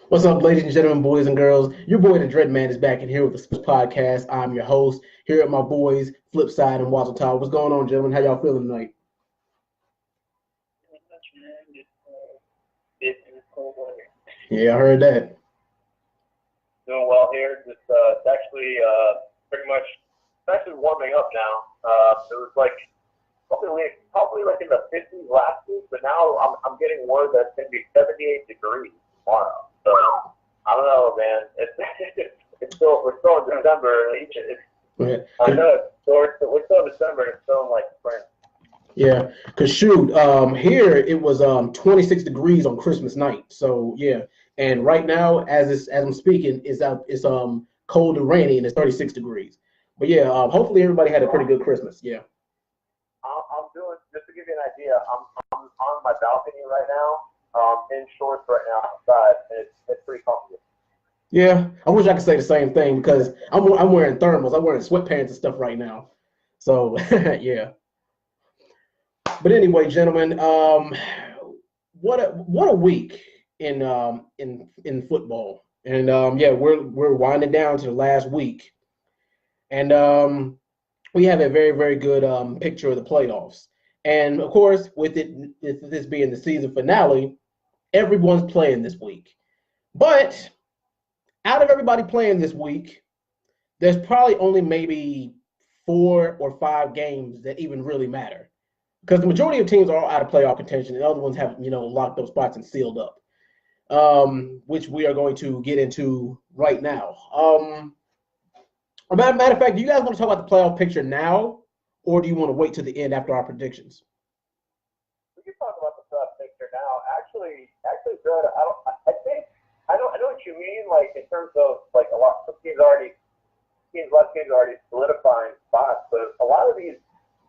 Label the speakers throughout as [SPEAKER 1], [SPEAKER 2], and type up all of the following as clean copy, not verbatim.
[SPEAKER 1] What's up, ladies and gentlemen, boys and girls? Your boy, the Dread Man, is back in here with the Sports Podcast. I'm your host here at my boys, Flipside and Walter Tower. What's going on, gentlemen? How y'all feeling tonight? Yeah, I heard that.
[SPEAKER 2] Doing well here. Just it's actually pretty much it's actually warming up now. It was like probably like in the 50s last week, but now I'm getting word that it's gonna be 78 degrees tomorrow. So I don't know, man. It's still we're still in December.
[SPEAKER 1] Yeah,
[SPEAKER 2] I know we're still in December. And it's still in like spring.
[SPEAKER 1] yeah. Cause shoot, here it was 26 degrees on Christmas night. So yeah, and right now, as I'm speaking, it's cold and rainy, and it's 36 degrees. But yeah, hopefully everybody had a pretty good Christmas. Yeah.
[SPEAKER 2] I'm doing just to give you an idea. I'm on my balcony right now, in shorts right now outside, and it's pretty comfortable.
[SPEAKER 1] Yeah, I wish I could say the same thing because I'm wearing thermals. I'm wearing sweatpants and stuff right now. So yeah. But anyway, gentlemen, what a week in football, and yeah, we're winding down to the last week, and we have a very good picture of the playoffs, and of course, with this being the season finale, everyone's playing this week, but out of everybody playing this week, there's probably only maybe 4 or 5 games that even really matter because the majority of teams are all out of playoff contention, and other ones have locked those spots and sealed up, which we are going to get into right now. Matter of fact, do you guys want to talk about the playoff picture now, or do you want to wait to the end after our predictions?
[SPEAKER 2] We can talk about the playoff picture now. Actually, good. I think I know what you mean. Like in terms of like a lot of left teams already solidifying spots, but a lot of these,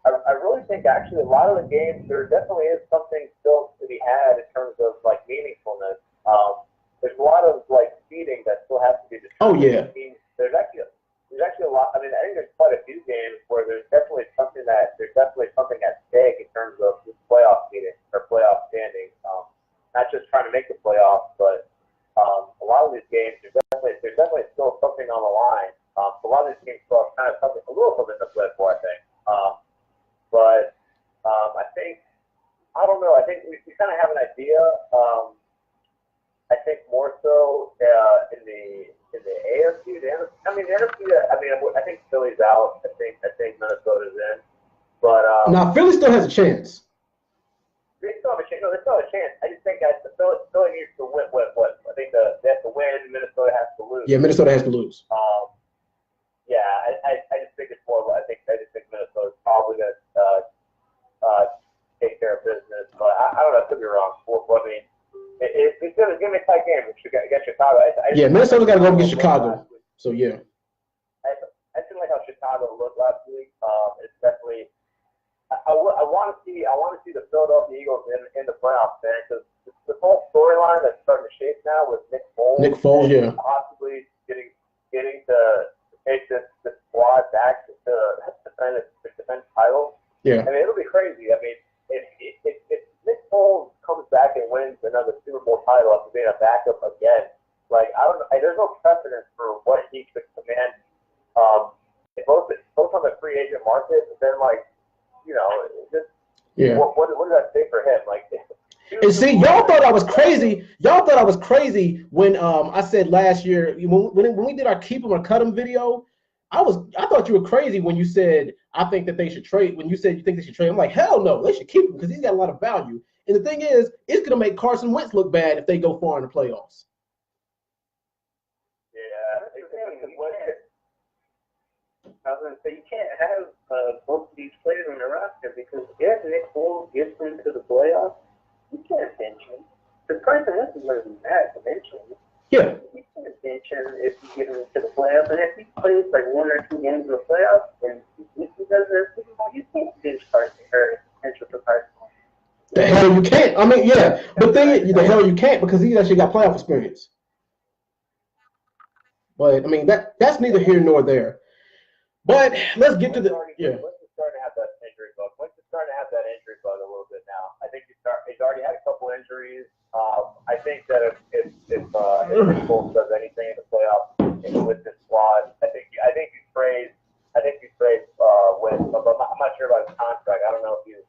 [SPEAKER 2] I really think actually a lot of the games there definitely is something still to be had in terms of like meaningfulness. There's a lot of like seeding that still has to be
[SPEAKER 1] Oh
[SPEAKER 2] determined.
[SPEAKER 1] yeah,
[SPEAKER 2] There's actually a lot. I mean, I think there's quite a few games where there's definitely something at stake in terms of this playoff seeding or playoff standing. Not just trying to make the playoffs, but a lot of these games there's definitely still something on the line. So a lot of these games still have kind of something a little something to play for, I think. But I think I don't know. I think we kind of have an idea. I think more so in the AFC. The NFC. I think Philly's out. I think Minnesota's in. But
[SPEAKER 1] now Philly still has a chance.
[SPEAKER 2] they still have a chance. No, they still have a chance. I just think that Philly needs to win. What? I think they have to win. Minnesota has to lose.
[SPEAKER 1] Yeah, Minnesota has to lose.
[SPEAKER 2] Yeah, I just think it's more. I just think Minnesota's probably going to take care of business. But I don't know. I could be wrong. I mean, it's going to be a tight game against Chicago.
[SPEAKER 1] Yeah, Minnesota's got to go against Chicago. So yeah.
[SPEAKER 2] I feel like how Chicago looked last week. It's definitely. I want to see the Philadelphia Eagles in the playoffs, man, because the whole storyline that's starting to shape now with Nick Foles.
[SPEAKER 1] Nick Foles, yeah.
[SPEAKER 2] Possibly getting to take this squad back to defend the title.
[SPEAKER 1] Yeah.
[SPEAKER 2] I mean, it'll be crazy. I mean, if Nick Foles comes back and wins another Super Bowl title after being a backup again, like I don't know, there's no precedent for what he could command. Both on the free agent market, but then like, just
[SPEAKER 1] Yeah.
[SPEAKER 2] what does that say for him? Like,
[SPEAKER 1] And see, y'all thought I was crazy. Y'all thought I was crazy when I said last year when we did our keep 'em or cut 'em video. I thought you were crazy when you said I think that they should trade. When you said you think they should trade, I'm like, hell no, they should keep him because he's got a lot of value. And the thing is, it's gonna make Carson Wentz look bad if they go far in the playoffs.
[SPEAKER 2] yeah,
[SPEAKER 3] I was going to say, you can't have both of these players on the roster because if Nick Foles gets into the playoffs, you can't bench him. The Carson Wentz is going to be mad eventually.
[SPEAKER 1] Yeah.
[SPEAKER 3] You can't bench him if you get him into the playoffs. And if he plays like 1 or 2 games in the playoffs, and if he does their Super Bowl, you can't bench Carson or potential for Carson Wentz.
[SPEAKER 1] The hell you can't. I mean, yeah, but the hell you can't because he's actually got playoff experience. But I mean that's neither here nor there. But let's get to the yeah.
[SPEAKER 2] Wentz is starting to have that injury bug. Wentz is starting to have that injury bug a little bit now. I think he's already had a couple injuries. I think that if Nick Foles does anything in the playoffs with this squad, I think you trade with. I'm not sure about his contract. I don't know if he's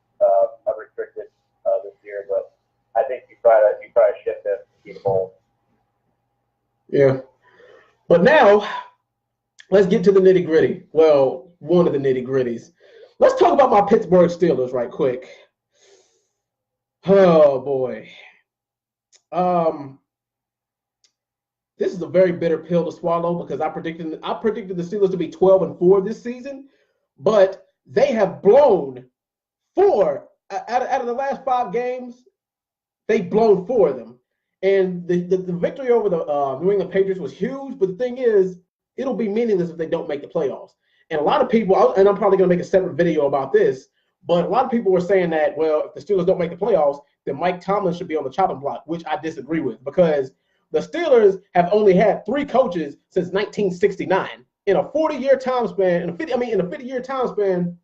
[SPEAKER 2] unrestricted this year, but I think you try to shift him to keep Foles.
[SPEAKER 1] Yeah, but now let's get to the nitty gritty. Well, one of the nitty gritties. Let's talk about my Pittsburgh Steelers right quick. Oh boy. This is a very bitter pill to swallow because I predicted the Steelers to be 12-4 this season, but they have blown four out of the last 5 games. They've blown 4 of them, and the victory over the New England Patriots was huge. But the thing is, it'll be meaningless if they don't make the playoffs. And a lot of people, and I'm probably going to make a separate video about this, but a lot of people were saying that, well, if the Steelers don't make the playoffs, then Mike Tomlin should be on the chopping block, which I disagree with, because the Steelers have only had 3 coaches since 1969 in a 40-year time span. In a 50-year time span,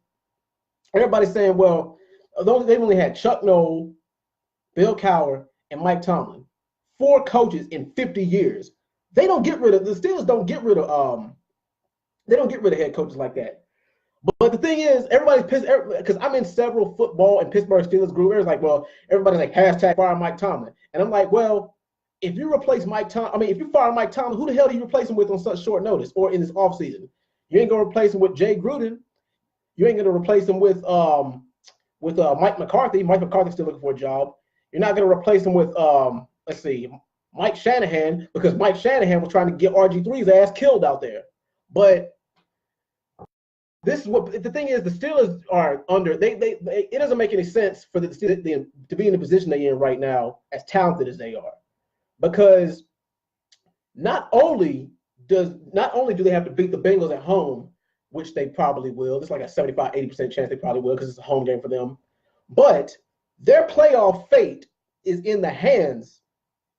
[SPEAKER 1] everybody's saying, well, they've only had Chuck Noll, Bill Cowher, and Mike Tomlin, 4 coaches in 50 years. The Steelers don't get rid of head coaches like that. But the thing is, everybody's pissed because I'm in several football and Pittsburgh Steelers groups. Everybody's like, well, everybody's like #fire Mike Tomlin, and I'm like, well, if you replace if you fire Mike Tomlin, who the hell do you replace him with on such short notice or in this offseason? You ain't gonna replace him with Jay Gruden. You ain't gonna replace him with Mike McCarthy. Mike McCarthy's still looking for a job. You're not gonna replace him with Mike Shanahan, because Mike Shanahan was trying to get RG3's ass killed out there. But this is what the thing is. The Steelers are under. It doesn't make any sense for the Steelers to be in the position they're in right now, as talented as they are, because not only do they have to beat the Bengals at home, which they probably will. It's like a 75-80% chance they probably will because it's a home game for them. But their playoff fate is in the hands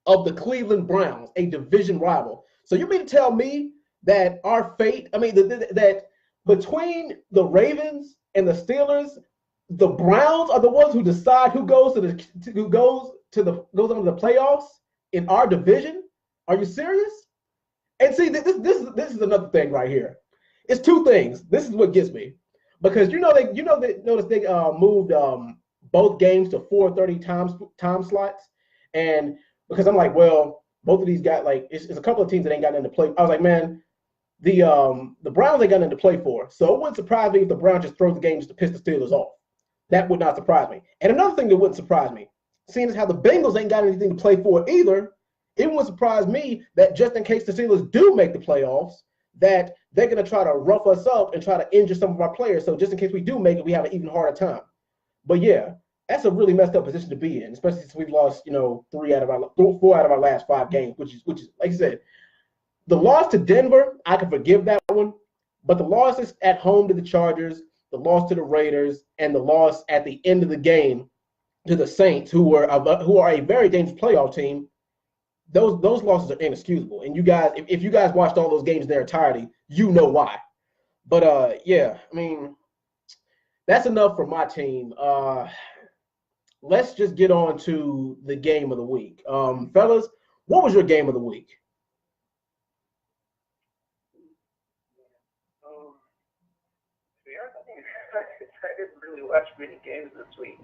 [SPEAKER 1] of the Cleveland Browns, a division rival. So you mean to tell me that our fate, that between the Ravens and the Steelers, the Browns are the ones who decide who goes on to the playoffs in our division? Are you serious? And see, this is another thing right here. It's 2 things. This is what gets me, because notice they moved both games to 4:30 time slots, and because I'm like, well, both of these guys, like, it's a couple of teams that ain't got nothing to play. I was like, man, the Browns ain't got nothing to play for, so it wouldn't surprise me if the Browns just throw the games to piss the Steelers off. That would not surprise me. And another thing that wouldn't surprise me, seeing as how the Bengals ain't got anything to play for either, it wouldn't surprise me that just in case the Steelers do make the playoffs, that they're going to try to rough us up and try to injure some of our players. So just in case we do make it, we have an even harder time. But yeah, that's a really messed up position to be in, especially since we've lost, 4 out of our last 5 games, which is like you said, the loss to Denver, I can forgive that one, but the losses at home to the Chargers, the loss to the Raiders, and the loss at the end of the game to the Saints, who are a very dangerous playoff team, those losses are inexcusable. And you guys, if you guys watched all those games in their entirety, you know why. But yeah, that's enough for my team. Let's just get on to the game of the week. Fellas, what was your game of the week?
[SPEAKER 3] I didn't really watch many games this week.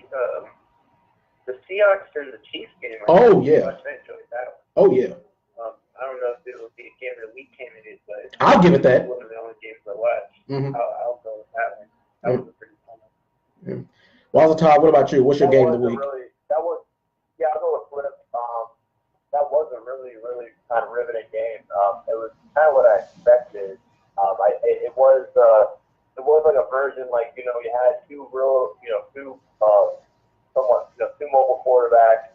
[SPEAKER 3] The Seahawks and the Chiefs game.
[SPEAKER 1] Oh, yeah.
[SPEAKER 3] I enjoyed that one.
[SPEAKER 1] Oh, yeah.
[SPEAKER 3] I don't know if it will be a game of the week candidate, but
[SPEAKER 1] I'll give it that.
[SPEAKER 3] One of the only games I watched.
[SPEAKER 1] Mm-hmm.
[SPEAKER 3] I'll go with that one. That was a pretty fun one.
[SPEAKER 1] Mm-hmm. Well, Todd, what about you? What's your game of the week?
[SPEAKER 2] I'll go with Flip. That was a really, really kind of riveting game. It was kind of what I expected. It was like a version, like, you had two mobile quarterbacks.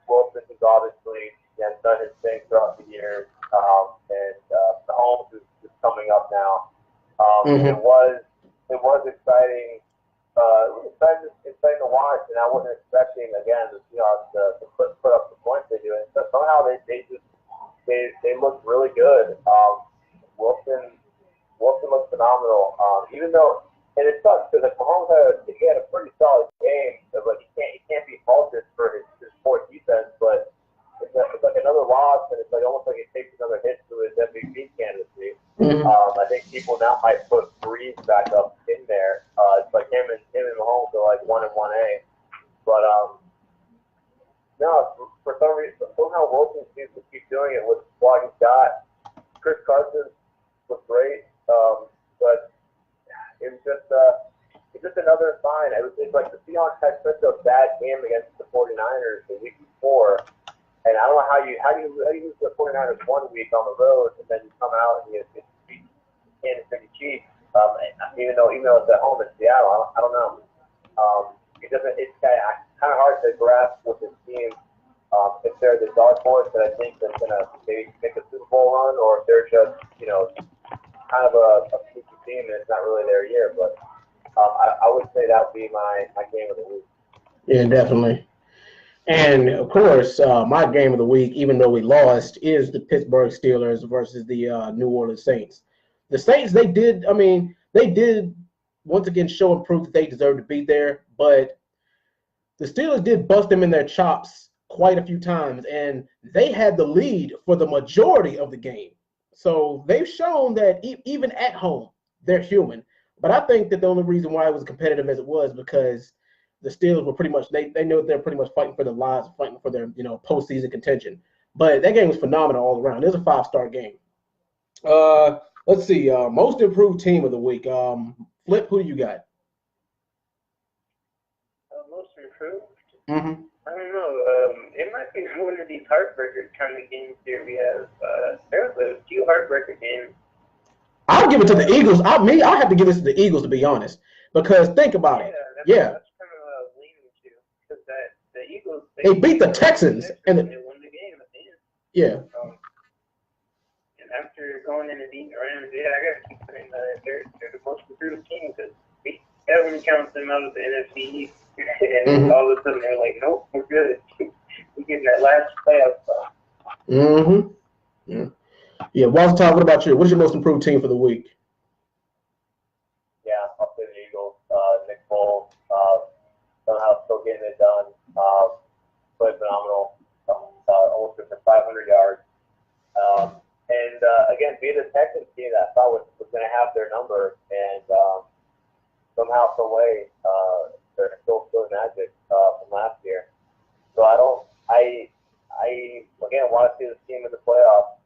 [SPEAKER 2] Wilson has obviously done his thing throughout the years, and Mahomes is coming up now.
[SPEAKER 1] Mm-hmm.
[SPEAKER 2] It was exciting. Exciting to watch, and I wasn't expecting again the Seahawks to put up the points they do. And so somehow they looked really good. Wilson looked phenomenal. Even though, and it sucks because Mahomes had a pretty solid game, but he can't be faulted for his poor defense. loss, and it's like almost like it takes another hit to his MVP candidacy.
[SPEAKER 1] Mm-hmm.
[SPEAKER 2] I think people now might put Breeze back up in there. It's like him and Mahomes are like 1 and 1A, but no, for some reason, somehow Wilson seems to keep doing it with what he's got. Chris Carson was great, but it was just another sign. It's like the Seahawks had such a bad game against the 49ers the week before, and I don't know how you lose the 49ers one week on the road, and then you come out and you beat Kansas City Chiefs, even though it's at home in Seattle. I don't know. It's kind of hard to grasp with this team. If they're the dark horse that I think that's gonna maybe make a Super Bowl run, or if they're just kind of a sneaky team and it's not really their year. But I would say that would be my game of the week.
[SPEAKER 1] Yeah, definitely. And of course, my game of the week, even though we lost, is the Pittsburgh Steelers versus the New Orleans Saints. The Saints, they did once again show and prove that they deserve to be there, but the Steelers did bust them in their chops quite a few times, and they had the lead for the majority of the game. So they've shown that even at home, they're human. But I think that the only reason why it was competitive as it was because the Steelers were pretty much they know they're pretty much fighting for their lives, fighting for their postseason contention. But that game was phenomenal all around. It was a 5-star game. Let's see. Most improved team of the week. Flip, who do you got?
[SPEAKER 3] Most improved?
[SPEAKER 1] Mm-hmm.
[SPEAKER 3] I don't know. It might be one of these heartbreaker kind of games here we have. There's a few heartbreaker games.
[SPEAKER 1] I'll give it to the Eagles. I have to give this to the Eagles, to be honest, because think about it. Yeah.
[SPEAKER 3] That's kind of leaning to because the Eagles
[SPEAKER 1] they beat the Texans and
[SPEAKER 3] they won the game at the end.
[SPEAKER 1] Yeah.
[SPEAKER 3] And after going in and beating the Rams, I got to keep saying that they're the most improved team because everyone counts them out of the NFC, and all of a sudden they're like, nope, we're good. We're getting that last playoff spot.
[SPEAKER 1] Mm-hmm. Yeah. Yeah, Walter, what about you? What's your most improved team for the week?
[SPEAKER 2] Yeah, I'll say the Eagles. Nick Foles, somehow still getting it done. Played phenomenal. Almost for 500 yards. And again, beat a Texans team that I thought was going to have their number, and somehow, some way, they're still magic from last year. So I again want to see this team in the playoffs.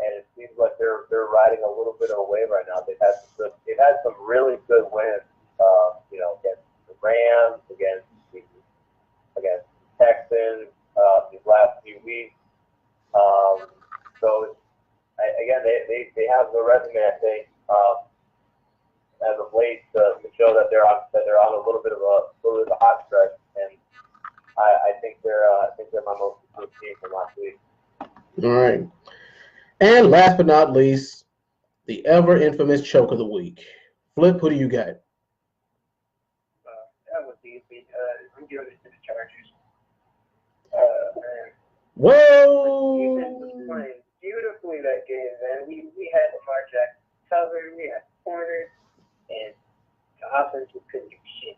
[SPEAKER 2] And it seems like they're riding a little bit of a wave right now. They've had some really good wins, against the Rams, against Texans, these last few weeks. So again, they have the resume, I think, as of late to show that they're on a little bit of a hot stretch, and I think they're my most improved team from last week.
[SPEAKER 1] All right. And last but not least, the ever infamous choke of the week. Flip, who do you got?
[SPEAKER 3] That was easy. I'm giving it to the Chargers.
[SPEAKER 1] Whoa!
[SPEAKER 3] Defense was playing beautifully that game, man. We had Lamar Jackson covered, we had corners, and the offense just couldn't do shit.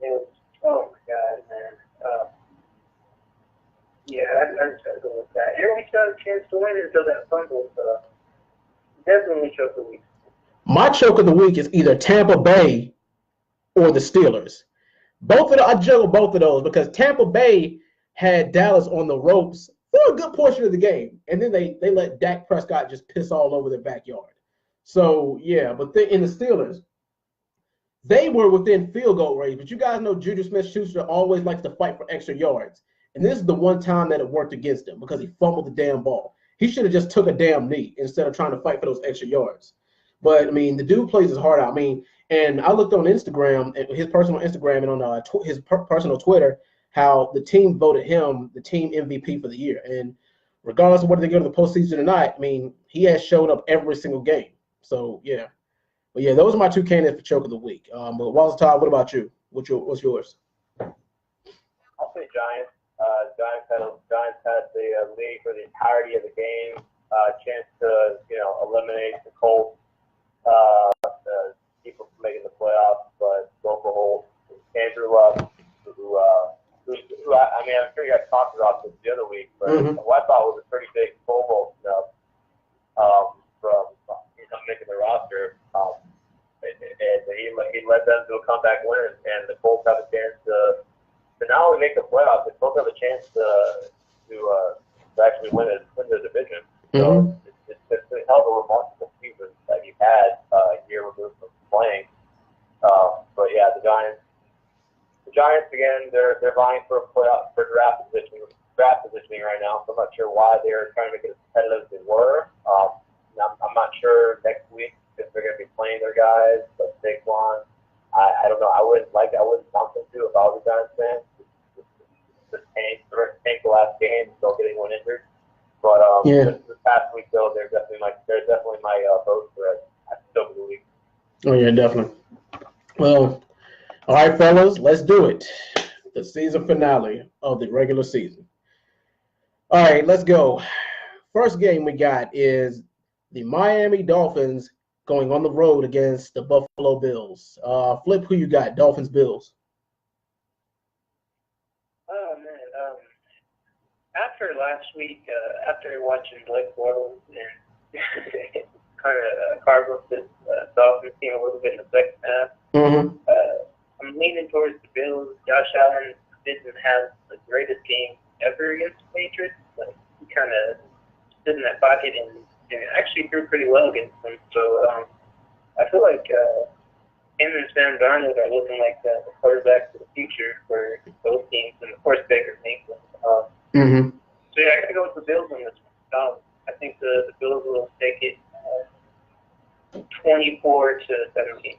[SPEAKER 3] It was, oh my God, man. I'm struggling with that. And we still had a chance to win until that fumble, so definitely choke of the week.
[SPEAKER 1] My choke of the week is either Tampa Bay or the Steelers. I juggle both of those because Tampa Bay had Dallas on the ropes for a good portion of the game, and then they let Dak Prescott just piss all over their backyard. So, yeah, but in the Steelers, they were within field goal range, but you guys know Juju Smith-Schuster always likes to fight for extra yards. And this is the one time that it worked against him because he fumbled the damn ball. He should have just took a damn knee instead of trying to fight for those extra yards. But, I mean, the dude plays his heart out. I mean, and I looked on Instagram, his personal Instagram and on his personal Twitter, how the team voted him the team MVP for the year. And regardless of whether they go to the postseason or not, I mean, he has showed up every single game. So, yeah. But, yeah, those are my two candidates for choke of the week. But, Walter Todd, what about you? What's yours?
[SPEAKER 2] I'll say Giants. Giants had the lead for the entirety of the game. Chance to eliminate the Colts, keep them from making the playoffs. But lo and behold, Andrew Luck, who I'm sure you guys talked about this the other week, but what I thought was a pretty big Pro Bowl snub from not making the roster. And he led them to a comeback win, and the Colts have a chance to not only make the playoffs, but both have a chance to actually win the division. So it's a hell of a remarkable season that he had a year removed from playing. But yeah, the Giants again, they're vying for a playoff for draft positioning right now. So I'm not sure why they're trying to make it as competitive as they were. I'm not sure next week if they're going to be playing their guys, but Saquon, I don't know. I wouldn't want them to if I was a Giants fan. Just tank the last game, still getting one injured. But this past week though, they're definitely my vote for it. I still believe.
[SPEAKER 1] Oh yeah, definitely. Well, all right, fellas, let's do it. The season finale of the regular season. All right, let's go. First game we got is the Miami Dolphins going on the road against the Buffalo Bills. Flip, who you got? Dolphins, Bills.
[SPEAKER 3] Oh man, after last week, after watching Blake Bortles and kind of carve up this Dolphins team a little bit in the second half, I'm leaning towards the Bills. Josh Allen didn't have the greatest game ever against the Patriots. Like, he kind of stood in that pocket and actually threw pretty well against them. So I feel like him and Sam Darnold are looking like the quarterbacks of the future for both teams, and of course Baker Mayfield. So yeah, I gotta go with the Bills on this one. I think the Bills will take it 24-17.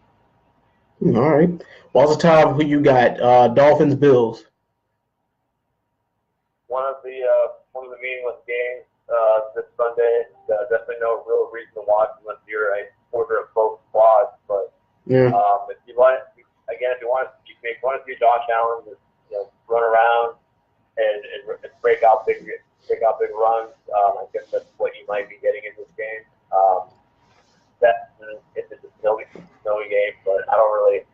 [SPEAKER 1] All right. What's the time? Who you got? Dolphins, Bills.
[SPEAKER 2] One of the meaningless games this Sunday. Definitely no real reason to watch unless you're a supporter of both squads. But if you want to see Josh Allen just run around and break out big runs, I guess that's what you might be getting in this game. If it's a snowy game, but I don't really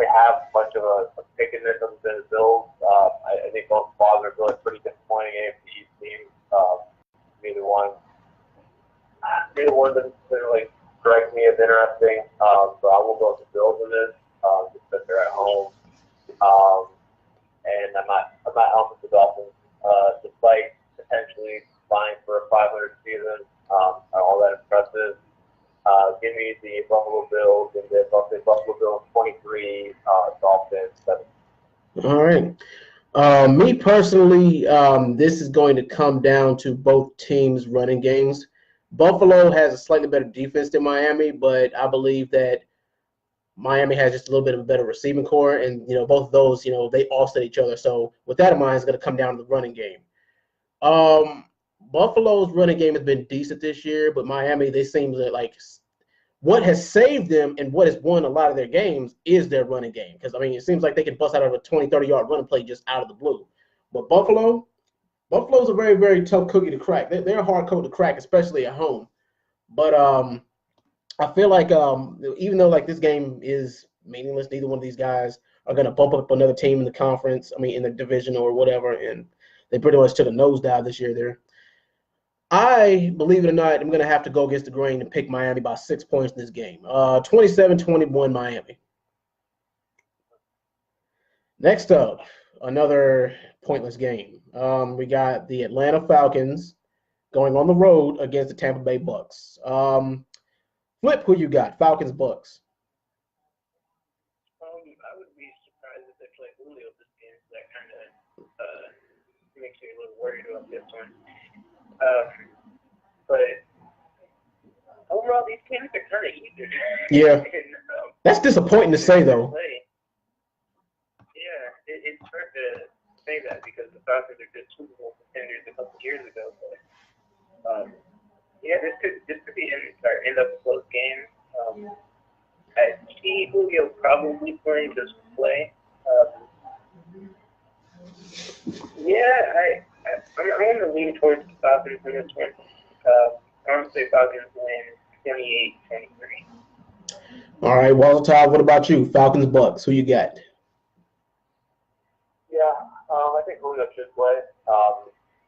[SPEAKER 2] have much of a pick in this other than the Bills. I think both squads are really pretty disappointing AFC teams. Neither one doesn't really strike me as interesting. So I will go with the Bills in this, just because they're at home. And I'm not helping the Dolphins, despite potentially vying for a 500 season. All that impressive. Give me the Buffalo Bills and the Buffalo Bills 23, Dolphins 7.
[SPEAKER 1] All right. Me personally, this is going to come down to both teams' running games. Buffalo has a slightly better defense than Miami, but I believe that Miami has just a little bit of a better receiving core, and both of those, they offset each other. So with that in mind, it's going to come down to the running game. Buffalo's running game has been decent this year, but Miami, they seem like what has saved them and what has won a lot of their games is their running game. Because, it seems like they can bust out of a 20, 30-yard running play just out of the blue. But Buffalo's a very, very tough cookie to crack. They're a hard code to crack, especially at home. But I feel like even though this game is meaningless, neither one of these guys are going to bump up another team in the conference, in the division or whatever, and they pretty much took a nosedive this year there. I, believe it or not, I'm going to have to go against the grain and pick Miami by 6 points in this game. 27-21 Miami. Next up, another pointless game. We got the Atlanta Falcons going on the road against the Tampa Bay Bucks. Flip, who you got? Falcons, Bucks.
[SPEAKER 3] I would be surprised if they play Julio this game. That kind of makes me a little worried about this one. But overall, these teams are kind of easy.
[SPEAKER 1] Yeah.
[SPEAKER 3] And,
[SPEAKER 1] that's disappointing to say, though.
[SPEAKER 3] Yeah, it's hard to say that because the Falcons are just Super Bowl contenders a couple years ago. But yeah, this could be end up a close game. I see Julio probably playing this play. I'm going to lean towards the Falcons in this one. I want to say Falcons win 28-23.
[SPEAKER 1] All right, Walter, what about you? Falcons, Bucks, who you got?
[SPEAKER 2] Yeah, I think Julio should play.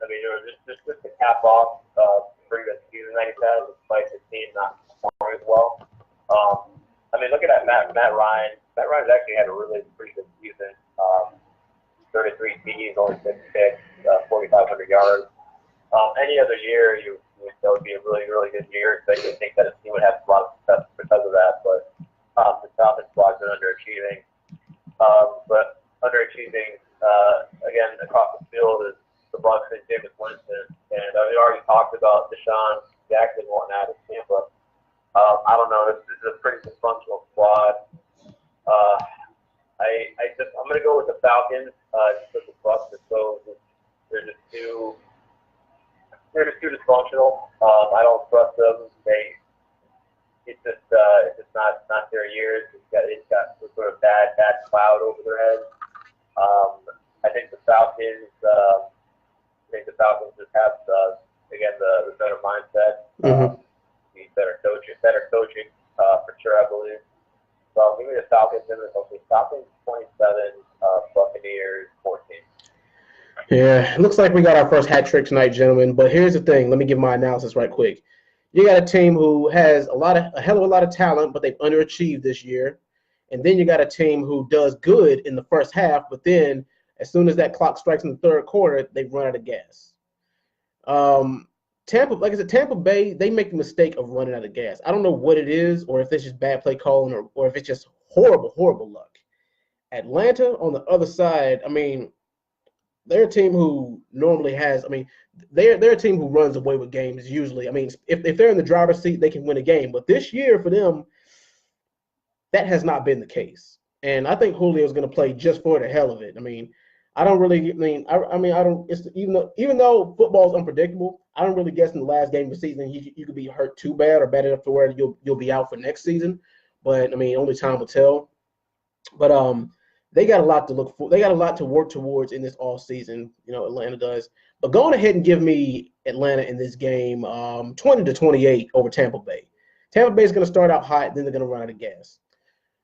[SPEAKER 2] I mean, it was just to cap off pretty good season that he's had, despite the team not performing as well. I mean, looking at Matt Ryan. Matt Ryan's actually had a really pretty good season. 33 TDs, only 6 picks, 4,500 yards. Any other year, that would be a really, really good year. So you think that his team would have a lot of success because of that. But the Falcons squad's been underachieving. But underachieving, again, across the field is the Bucs and Jameis Winston. And we already talked about Deshaun Jackson wanting out of Tampa. I don't know. This is a pretty dysfunctional squad. I'm going to go with the Falcons just with the Bucs. They're just too dysfunctional. I don't trust them. It's just not their years. It's got some sort of bad cloud over their heads. I think the Falcons. Just have again the better mindset. Better coaching for sure. I believe. So give me the Falcons in this. Okay, Falcons 27, Buccaneers 14.
[SPEAKER 1] Yeah, it looks like we got our first hat trick tonight, gentlemen. But here's the thing. Let me give my analysis right quick. You got a team who has a hell of a lot of talent, but they've underachieved this year. And then you got a team who does good in the first half, but then as soon as that clock strikes in the third quarter, they run out of gas. Tampa Bay, they make the mistake of running out of gas. I don't know what it is, or if it's just bad play calling, or if it's just horrible luck. Atlanta, on the other side, I mean, they're a team who normally has, I mean, they're a team who runs away with games usually. I mean, if they're in the driver's seat, they can win a game. But this year for them, that has not been the case. And I think Julio is going to play just for the hell of it. I mean, I don't really. I don't. It's even though football is unpredictable, I don't really guess in the last game of the season you could be hurt too bad or bad enough to where you'll be out for next season. But I mean, only time will tell. But they got a lot to look for. They got a lot to work towards in this off season. Atlanta does. But go on ahead and give me Atlanta in this game, 20-28 over Tampa Bay. Tampa Bay is going to start out hot, then they're going to run out of gas.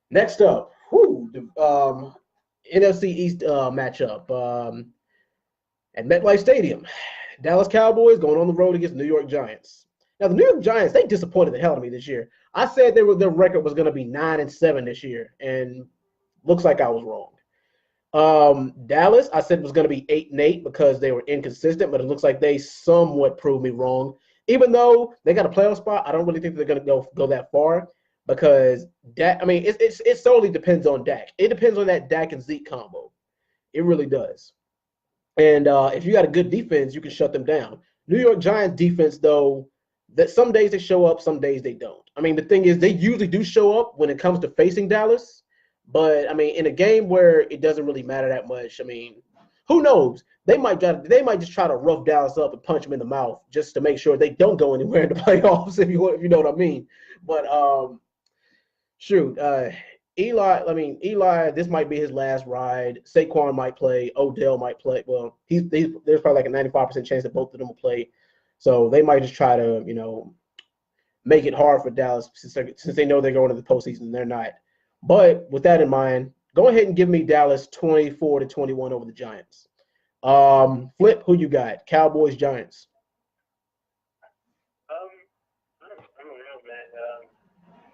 [SPEAKER 1] Next up, NFC East matchup at MetLife Stadium. Dallas Cowboys going on the road against New York Giants. Now, the New York Giants, they disappointed the hell out of me this year. I said their record was going to be 9-7 this year, and looks like I was wrong. Dallas, I said was going to be 8-8 because they were inconsistent, but it looks like they somewhat proved me wrong. Even though they got a playoff spot, I don't really think they're going to go that far. Because Dak, I mean, it solely depends on Dak. It depends on that Dak and Zeke combo. It really does. And if you got a good defense, you can shut them down. New York Giants defense, though, that some days they show up, some days they don't. I mean, the thing is, they usually do show up when it comes to facing Dallas. But I mean, in a game where it doesn't really matter that much, I mean, who knows? They might just try to rough Dallas up and punch them in the mouth just to make sure they don't go anywhere in the playoffs. If you know what I mean. But Eli, this might be his last ride. Saquon might play. Odell might play. Well, there's probably like a 95% chance that both of them will play. So they might just try to, make it hard for Dallas since they know they're going to the postseason and they're not. But with that in mind, go ahead and give me Dallas 24-21 over the Giants. Flip, who you got? Cowboys, Giants.
[SPEAKER 3] I don't know, man.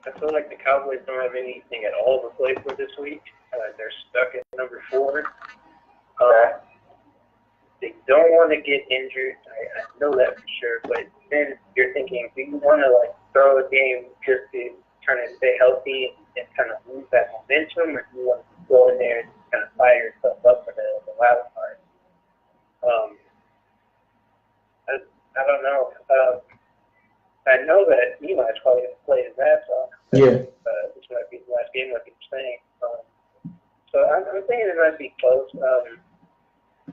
[SPEAKER 3] I feel like the Cowboys don't have anything at all to play for this week. They're stuck at number 4. They don't want to get injured. I know that for sure. But then you're thinking, do you want to throw a game just to try to stay healthy and kind of lose that momentum, or do you want to go in there and kind of fire yourself up for the wild card? I don't know. I know that Eli's probably going to play his ass off.
[SPEAKER 1] Yeah.
[SPEAKER 3] This might be the last game, like you're saying. So I'm thinking it might be close.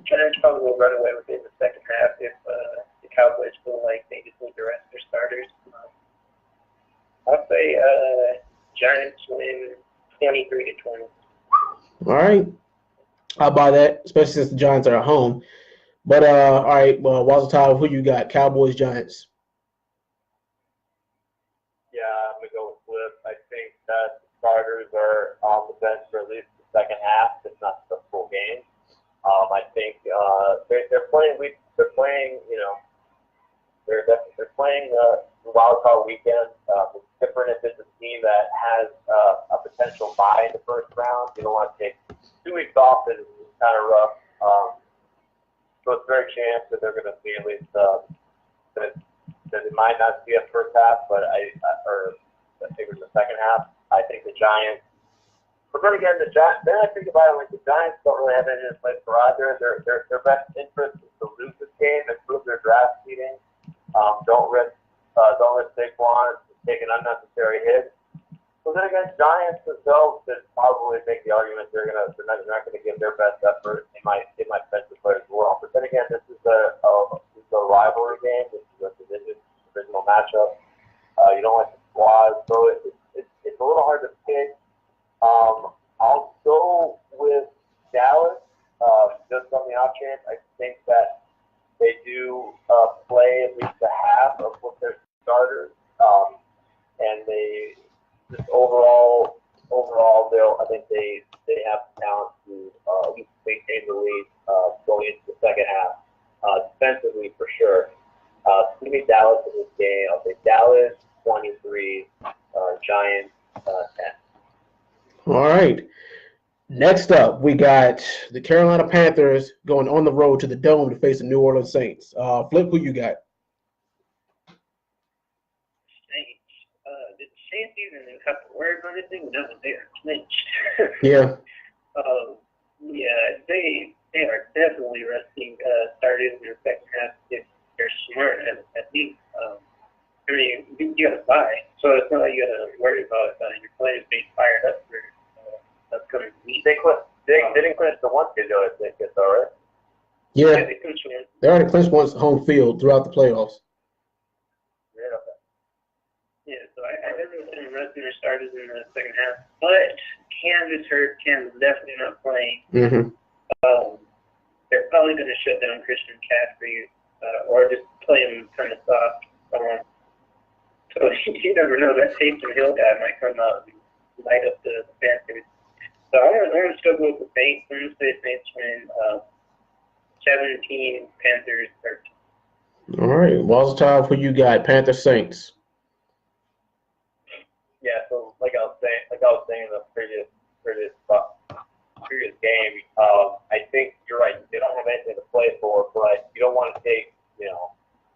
[SPEAKER 3] Giants probably will run away with it in the second half if the Cowboys feel like they just need to rest their starters. I'll say Giants win 23-20.
[SPEAKER 1] All right. I'll buy that, especially since the Giants are at home. But all right, well, Wazatile, who you got? Cowboys, Giants.
[SPEAKER 2] Yeah, I'm gonna go with Flip. I think that the starters are on the bench for at least the second half, if not the full game. I think they're playing week they're playing, they're playing the wild card weekend. It's different if it's a team that has a potential bye in the first round. You don't want to take 2 weeks off, and it's kind of rough. So it's a very chance that they're going to see at least that it might not see a first half, but I think it's the second half. I think the Giants. But then again, the Giants. Then I think about it, like the Giants don't really have anything in place for either. Their best interest is to lose this game, improve their draft seeding. Don't risk Saquon take an unnecessary hit. So then again, Giants themselves could probably make the argument they're not going to give their best effort. They might bench the players as well. But then again, this is a rivalry game. This is a divisional matchup. You don't like the squad, so it's a little hard to pick. I'll go with Dallas just on the off chance. I think that they do play at least a half of what their starters, and they just overall, I think they have the talent to at least maintain the lead going into the second half. Defensively, for sure. Give me Dallas in this game. I'll say Dallas 23, Giants 10.
[SPEAKER 1] All right. Next up, we got the Carolina Panthers going on the road to the Dome to face the New Orleans Saints. Flip, who you got?
[SPEAKER 3] Saints. Did the Saints even have to words on anything? No, they are clinched.
[SPEAKER 1] Yeah.
[SPEAKER 3] Yeah, they are definitely resting starters in the second half if they're smart at least. I mean, you got to buy, so it's not like you got to worry about your players being fired up for upcoming week.
[SPEAKER 2] They didn't clinch the one seed though, I think it's all right.
[SPEAKER 1] Yeah.
[SPEAKER 3] They clinched one.
[SPEAKER 1] They already clinched once home field throughout the playoffs.
[SPEAKER 2] Yeah, okay.
[SPEAKER 3] Yeah, so I definitely see them resting their starters in the second half. But Kansas hurt. Kansas definitely not playing.
[SPEAKER 1] Mm-hmm.
[SPEAKER 3] They're probably going to shut down Christian McCaffrey or just play him kind of soft. So you never know. That Taysom Hill guy might come out and light up the Panthers. So I'm going to still go with the Saints. I'm going to say Saints win 17, Panthers 13.
[SPEAKER 1] All right. Walter, who you got? Panthers Saints.
[SPEAKER 2] Yeah, so like I was saying in the previous game, I think you're right. They don't have anything to play for, but you don't want to take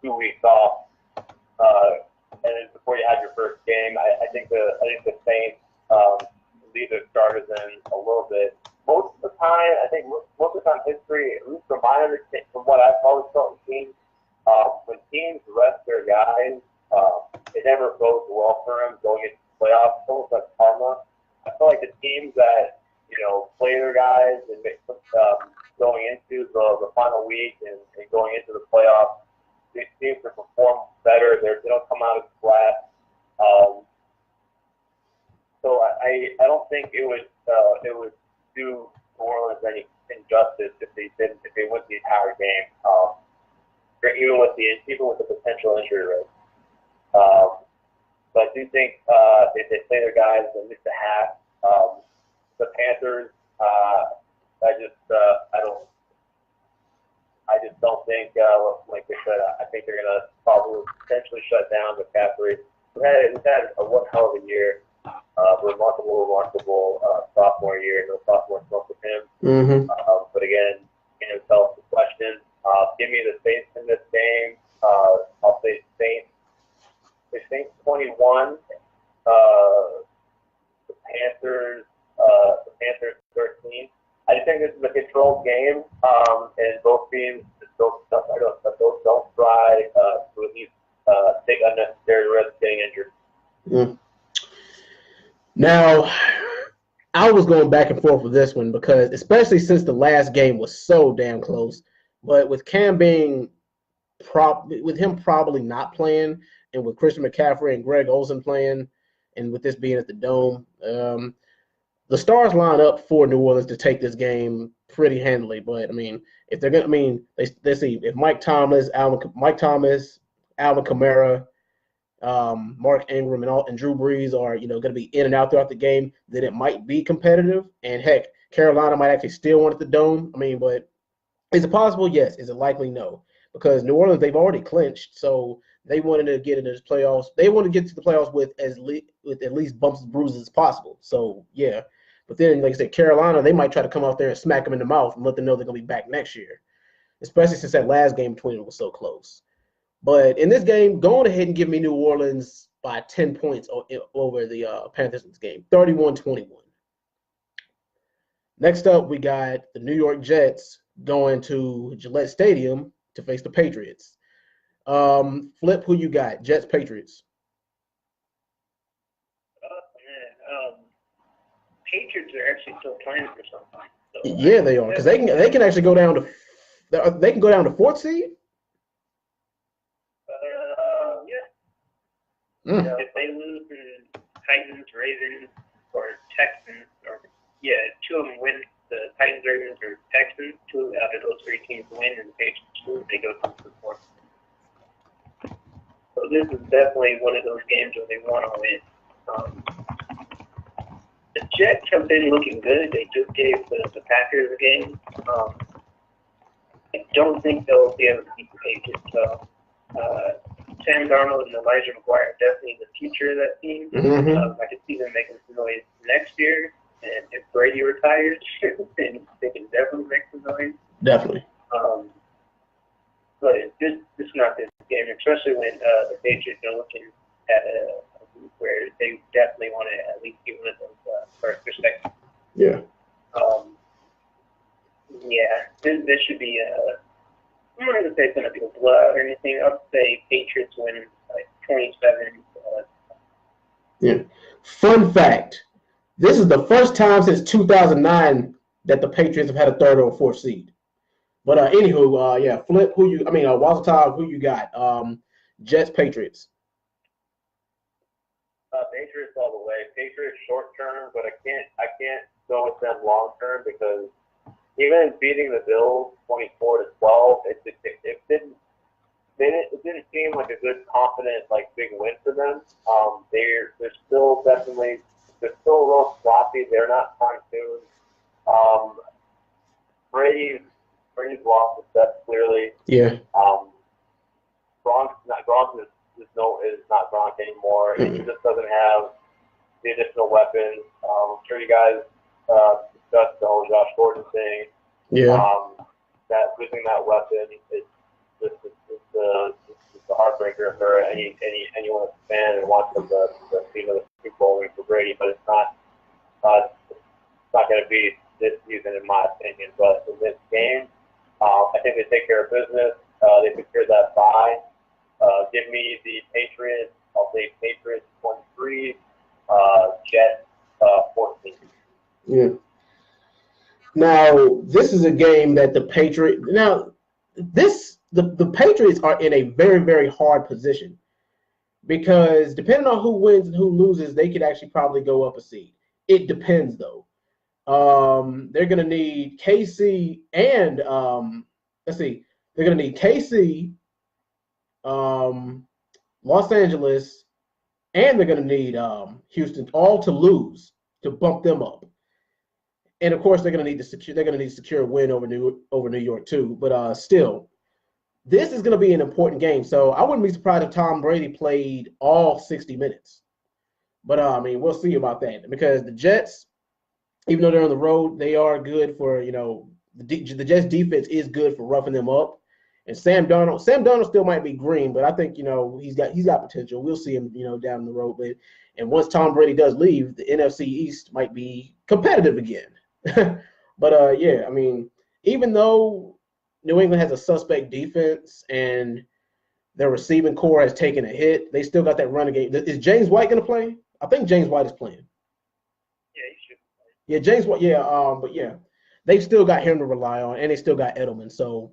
[SPEAKER 2] 2 weeks off, and then before you have your first game. I think the Saints leave their starters in a little bit. Most of the time, I think most of the time, history, at least from my understanding, from what I've always felt in teams, when teams rest their guys, it never goes well for them going into the playoffs. It's almost like karma. I feel like the teams that play their guys and going into the final week and going into the playoffs, they seem to perform better. They don't come out as flat. So I don't think it would do New Orleans any injustice if they win the entire game, even with the potential injury rate. But I do think if they play their guys at least a half, the Panthers, I just don't think, like I said, I think they're gonna probably potentially shut down McCaffrey. We've had a one hell of a year, remarkable sophomore year. No sophomore smoke with him.
[SPEAKER 1] Mm-hmm.
[SPEAKER 2] But again, himself the question. Give me the Saints in this game. I'll say Saints. The Saints 21. The Panthers 13. I just think this is a controlled game, and both teams don't try to at least take unnecessary risks getting injured.
[SPEAKER 1] Mm. Now, I was going back and forth with this one because, especially since the last game was so damn close, but with Cam being with him probably not playing, and with Christian McCaffrey and Greg Olsen playing, and with this being at the Dome, the stars line up for New Orleans to take this game pretty handily. But I mean, if they're gonna, they see if Mike Thomas, Alvin Kamara, Mark Ingram, and Drew Brees are going to be in and out throughout the game, then it might be competitive. And heck, Carolina might actually still want it the Dome. I mean, but is it possible? Yes. Is it likely? No. because New Orleans, they've already clinched, so they wanted to get into the playoffs. They want to get to the playoffs with at least bumps and bruises as possible. So yeah, but then like I said, Carolina, they might try to come out there and smack them in the mouth and let them know they're gonna be back next year, especially since that last game between them was so close. But in this game, go on ahead and give me New Orleans by 10 points over the Panthers in this game, 31-21. Next up, we got the New York Jets going to Gillette Stadium to face the Patriots. Flip, who you got? Jets, Patriots.
[SPEAKER 3] Patriots are actually still playing for something. So
[SPEAKER 1] Yeah, they are, because they can actually go down to fourth seed.
[SPEAKER 3] Yeah. If they lose to Titans, Ravens, or Texans, two of them win. The Titans, Ravens, or Texans, two out of those three teams win, and the Patriots lose. They go to the fourth. So this is definitely one of those games where they want to win. The Jets have been looking good. They just gave the Packers a game. I don't think they'll be able to beat the Patriots. So Sam Darnold and Elijah McGuire are definitely the future of that team.
[SPEAKER 1] Mm-hmm.
[SPEAKER 3] I could see them making some noise next year. And if Brady retires, then they can definitely make some noise.
[SPEAKER 1] Definitely.
[SPEAKER 3] But it's not this game, especially when the Patriots are looking at a group where they definitely want to at least get one of those first perspectives.
[SPEAKER 1] Yeah.
[SPEAKER 3] This should be I'm not going to say it's going to be a blowout or anything. I'll say Patriots win like 27.
[SPEAKER 1] Yeah. Fun fact. This is the first time since 2009 that the Patriots have had a third or fourth seed. But anywho, Flip, Walter, who you got? Jets, Patriots.
[SPEAKER 2] Patriots all the way. Patriots short term, but I can't go with them long term because even beating the Bills 24-12, it didn't seem like a good, confident, big win for them. They're still definitely. They're still a little sloppy. They're not fine-tuned. Brady's lost the step clearly.
[SPEAKER 1] Yeah.
[SPEAKER 2] Gronk is not Gronk anymore.
[SPEAKER 1] Mm-hmm.
[SPEAKER 2] He just doesn't have the additional weapons. I'm sure you guys discussed the whole Josh Gordon thing.
[SPEAKER 1] Yeah.
[SPEAKER 2] That losing that weapon is just the heartbreaker for anyone that's a fan and wants them to see the Super Bowl win for Brady, but it's not going to be this season in my opinion. But in this game, I think they take care of business. They secured that bye. Give me the Patriots. I'll say Patriots 23, Jets 14.
[SPEAKER 1] Yeah. Now, this is a game that the Patriots. Now, the Patriots are in a very, very hard position because depending on who wins and who loses, they could actually probably go up a seed. It depends, though. They're going to need KC and they're going to need KC, Los Angeles, and they're going to need Houston all to lose to bump them up. And of course, they're going to need to secure a win over New York too. But still, this is going to be an important game. So I wouldn't be surprised if Tom Brady played all 60 minutes. But we'll see about that because the Jets, even though they're on the road, they are good for the Jets defense is good for roughing them up. And Sam Darnold still might be green, but I think he's got potential. We'll see him down the road. And once Tom Brady does leave, the NFC East might be competitive again. But even though New England has a suspect defense and their receiving core has taken a hit, they still got that running game. Is James White going to play? I think James White is playing.
[SPEAKER 3] Yeah, he should play.
[SPEAKER 1] Yeah, James White. Yeah, but yeah, they've still got him to rely on, and they still got Edelman. So,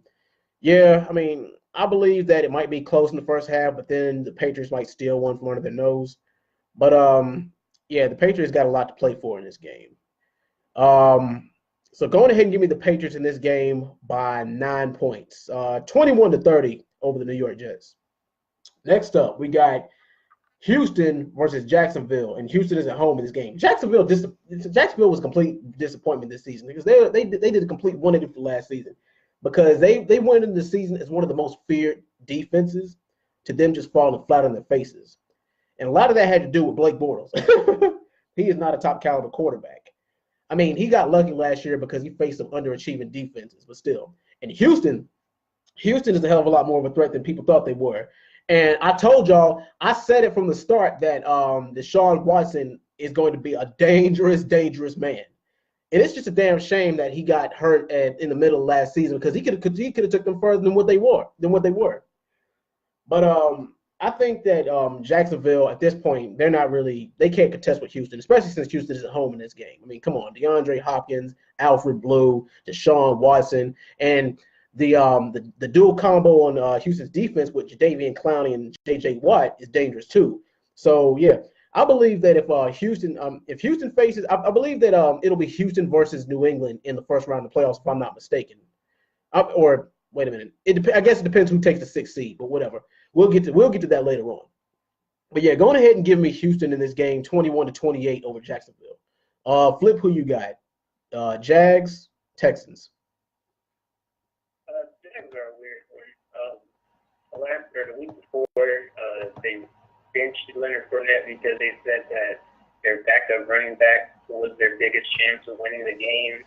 [SPEAKER 1] yeah, I believe that it might be close in the first half, but then the Patriots might steal one from under their nose. But the Patriots got a lot to play for in this game. So go ahead and give me the Patriots in this game by 9 points, 21-30 over the New York Jets. Next up, we got Houston versus Jacksonville, and Houston is at home in this game. Jacksonville was a complete disappointment this season because they did a complete 180 for last season. because they went into the season as one of the most feared defenses to them just falling flat on their faces. And a lot of that had to do with Blake Bortles. He is not a top caliber quarterback. I mean, he got lucky last year because he faced some underachieving defenses, but still. And Houston is a hell of a lot more of a threat than people thought they were. And I told y'all, I said it from the start that Deshaun Watson is going to be a dangerous, dangerous man. And it's just a damn shame that he got hurt in the middle of last season because he could have took them further than what they were. But I think that Jacksonville at this point, they can't contest with Houston, especially since Houston is at home in this game. I mean, come on, DeAndre Hopkins, Alfred Blue, Deshaun Watson, and the dual combo on Houston's defense with Jadeveon Clowney and J.J. Watt is dangerous too. So yeah, I believe that if Houston faces, I believe that it'll be Houston versus New England in the first round of the playoffs, if I'm not mistaken. Or wait a minute, I guess it depends who takes the 6th seed, but whatever. We'll get to that later on. But yeah, going ahead and give me Houston in this game, 21-28 over Jacksonville. Flip, who you got? Jags, Texans.
[SPEAKER 3] Jags are a weird one. The week before, they benched Leonard Fournette because they said that their backup running back was their biggest chance of winning the game.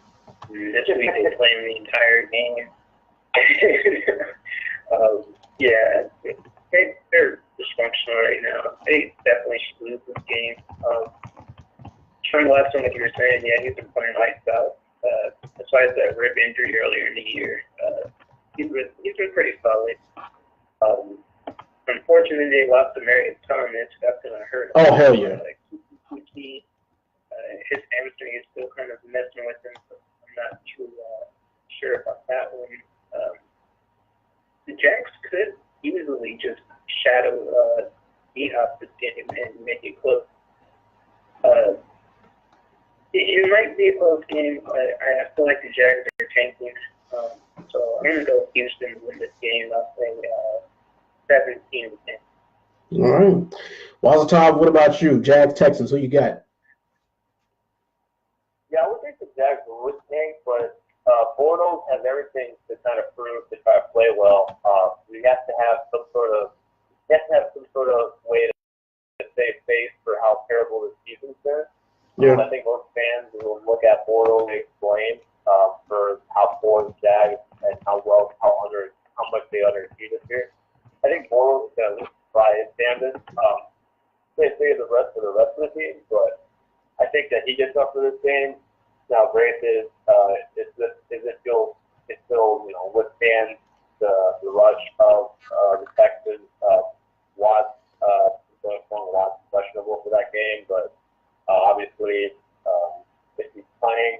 [SPEAKER 3] This week they played the entire game. Yeah, they're dysfunctional right now. They definitely should lose this game. Trying to last one, like you were saying, yeah, he's been playing lights out. Besides that rib injury earlier in the year, he's been pretty solid. Unfortunately, they lost to Marius Thomas. That's going to hurt him.
[SPEAKER 1] Oh, hell yeah.
[SPEAKER 3] His hamstring is still kind of messing with him, so I'm not too sure about that one. The Jags could easily just shadow D-Hop this game and make it close. It might be a close game, but I feel like the Jags are tanking. So I'm going to go with Houston win this game. I'll say 17-10.
[SPEAKER 1] All right. Well, Tom, what about you? Jags, Texans, who you got?
[SPEAKER 2] Yeah, I would think the Jags would tank, but Bortles has everything to kind of prove to try to play well. We have to have some sort of way to save face for how terrible this season's been.
[SPEAKER 1] Yeah.
[SPEAKER 2] I think most fans will look at Bortles and explain for how poor the Jags and how much they underachieved this year. I think Bortles is going to try his damnedest. They say the rest of the team, but I think that he gets up for this game. Now, granted, it still withstand the rush of the Texans. Watts questionable for that game, but obviously, if he's playing,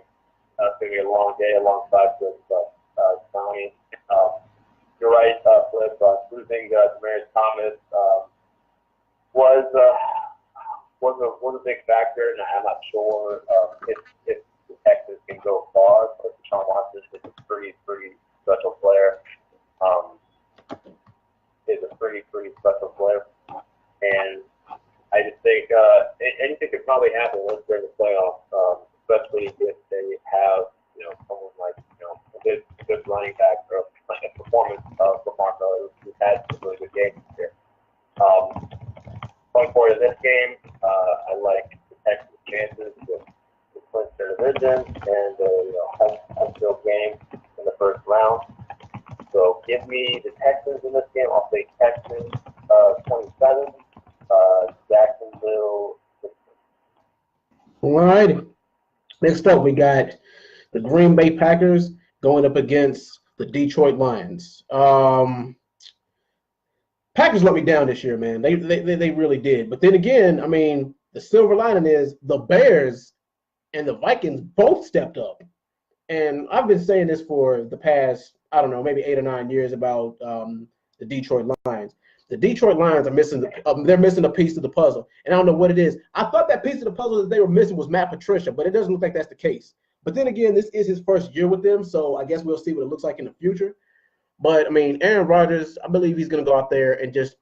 [SPEAKER 2] it's going to be a long day alongside with County. You're right, Flip. Losing Demaryius Thomas was a big factor, and I'm not sure if the Texans can go far. But Deshaun Watson is a pretty special player. Is a pretty special player, and I just think anything could probably happen once they're in the playoffs, especially if they have someone like a good running back or a performance of Lamar Miller, who's had some really good games this year. Going forward in this game, I like the Texans' chances to clinch their division and home field game in the first round. So give me the Texans in this game. I'll say Texans 27, Jacksonville 16.
[SPEAKER 1] All right. Next up, we got the Green Bay Packers going up against the Detroit Lions. Packers let me down this year, man. They really did. But then again, I mean, the silver lining is the Bears and the Vikings both stepped up. And I've been saying this for the past, I don't know, maybe 8 or 9 years about the Detroit Lions. The Detroit Lions are missing they're missing a piece of the puzzle. And I don't know what it is. I thought that piece of the puzzle that they were missing was Matt Patricia, but it doesn't look like that's the case. But then again, this is his first year with them, so I guess we'll see what it looks like in the future. But I mean, Aaron Rodgers, I believe he's going to go out there and just,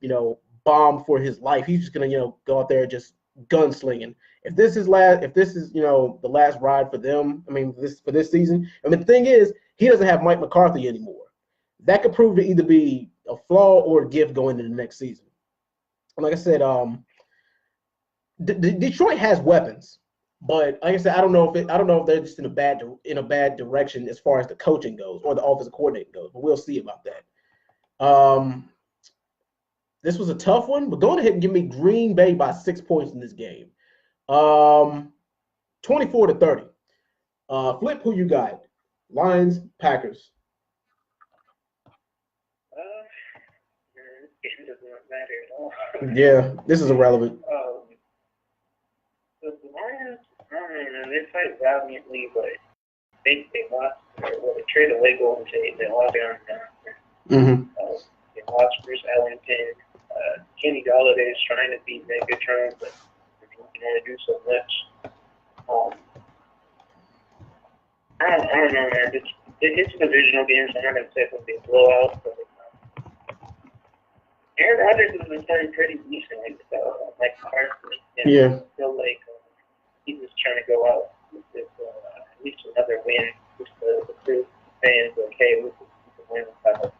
[SPEAKER 1] bomb for his life. He's just going to, go out there just gunslinging. If this is the last ride for them, I mean, for this season. I mean, the thing is, he doesn't have Mike McCarthy anymore. that could prove to either be a flaw or a gift going into the next season. And like I said, Detroit has weapons, but like I said, I don't know if they're just in a bad direction as far as the coaching goes or the offensive coordinating goes. But we'll see about that. This was a tough one, but go ahead and give me Green Bay by 6 points in this game. 24-30. Flip, who you got? Lions, Packers.
[SPEAKER 3] It does not matter at all.
[SPEAKER 1] Yeah, this is irrelevant.
[SPEAKER 3] The Lions, they fight valiantly, but they lost, they traded away Golden State. They lost Aaron Johnson. They lost Bruce Ellington. Kenny Galladay is trying to beat Megatron, but he can only do so much. I don't know, man. It's divisional games. I'm not going to say it's going to be a blowout, but Aaron Rodgers has been playing pretty decently. So, like, Carson,
[SPEAKER 1] yeah.
[SPEAKER 3] Feel like he's just trying to go out with this, at least another win. Just the fans, like, hey, we can win with Carson.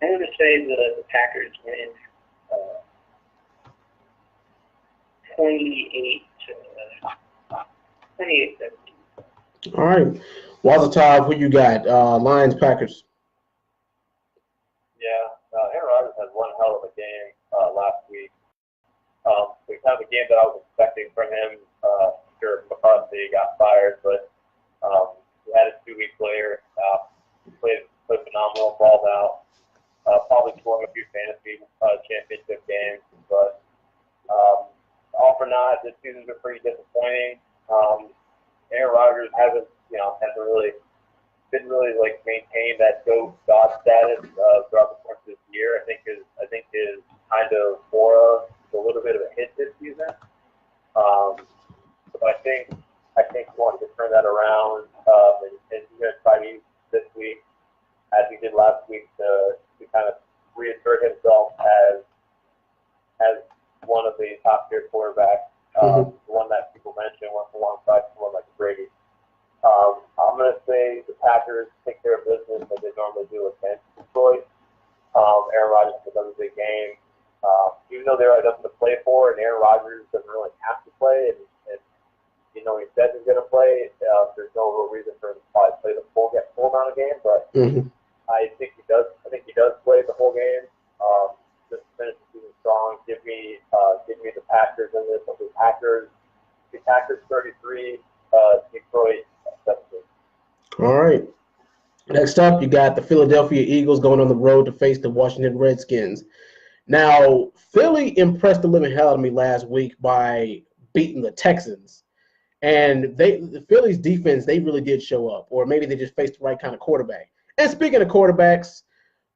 [SPEAKER 3] I'm going to say the Packers win 28-17.
[SPEAKER 1] All right. Wazatov, who you got? Lions, Packers.
[SPEAKER 2] Yeah, Aaron Rodgers had one hell of a game last week. It's kind of a game that I was expecting from him. Sure, McCarthy got fired, but he had a 2-week player. He played phenomenal, balled out. Probably scoring a few fantasy championship games, but all for naught, this season's been pretty disappointing. Aaron Rodgers hasn't really like maintain that GOAT God status throughout the course of this year. I think his kind of aura is a little bit of a hit this season. So I think he wants to turn that around, and he's going to try to use this week, as he did last week, to kind of reassert himself as one of the top tier quarterbacks, the one that people mention alongside someone like Brady. I'm going to say the Packers take care of business as they normally do against Detroit. Aaron Rodgers has another big game. Even though there are nothing to play for, and Aaron Rodgers doesn't really have to play, and he said he's going to play, there's no real reason for him to probably play the full amount of game, but I think he does. I think he does play the whole game. Just to finish the season strong. Give me the Packers in this. The Packers 33, Detroit 17.
[SPEAKER 1] All right. Next up, you got the Philadelphia Eagles going on the road to face the Washington Redskins. Now, Philly impressed the living hell out of me last week by beating the Texans. And the Philly's defense, they really did show up. Or maybe they just faced the right kind of quarterback. And speaking of quarterbacks,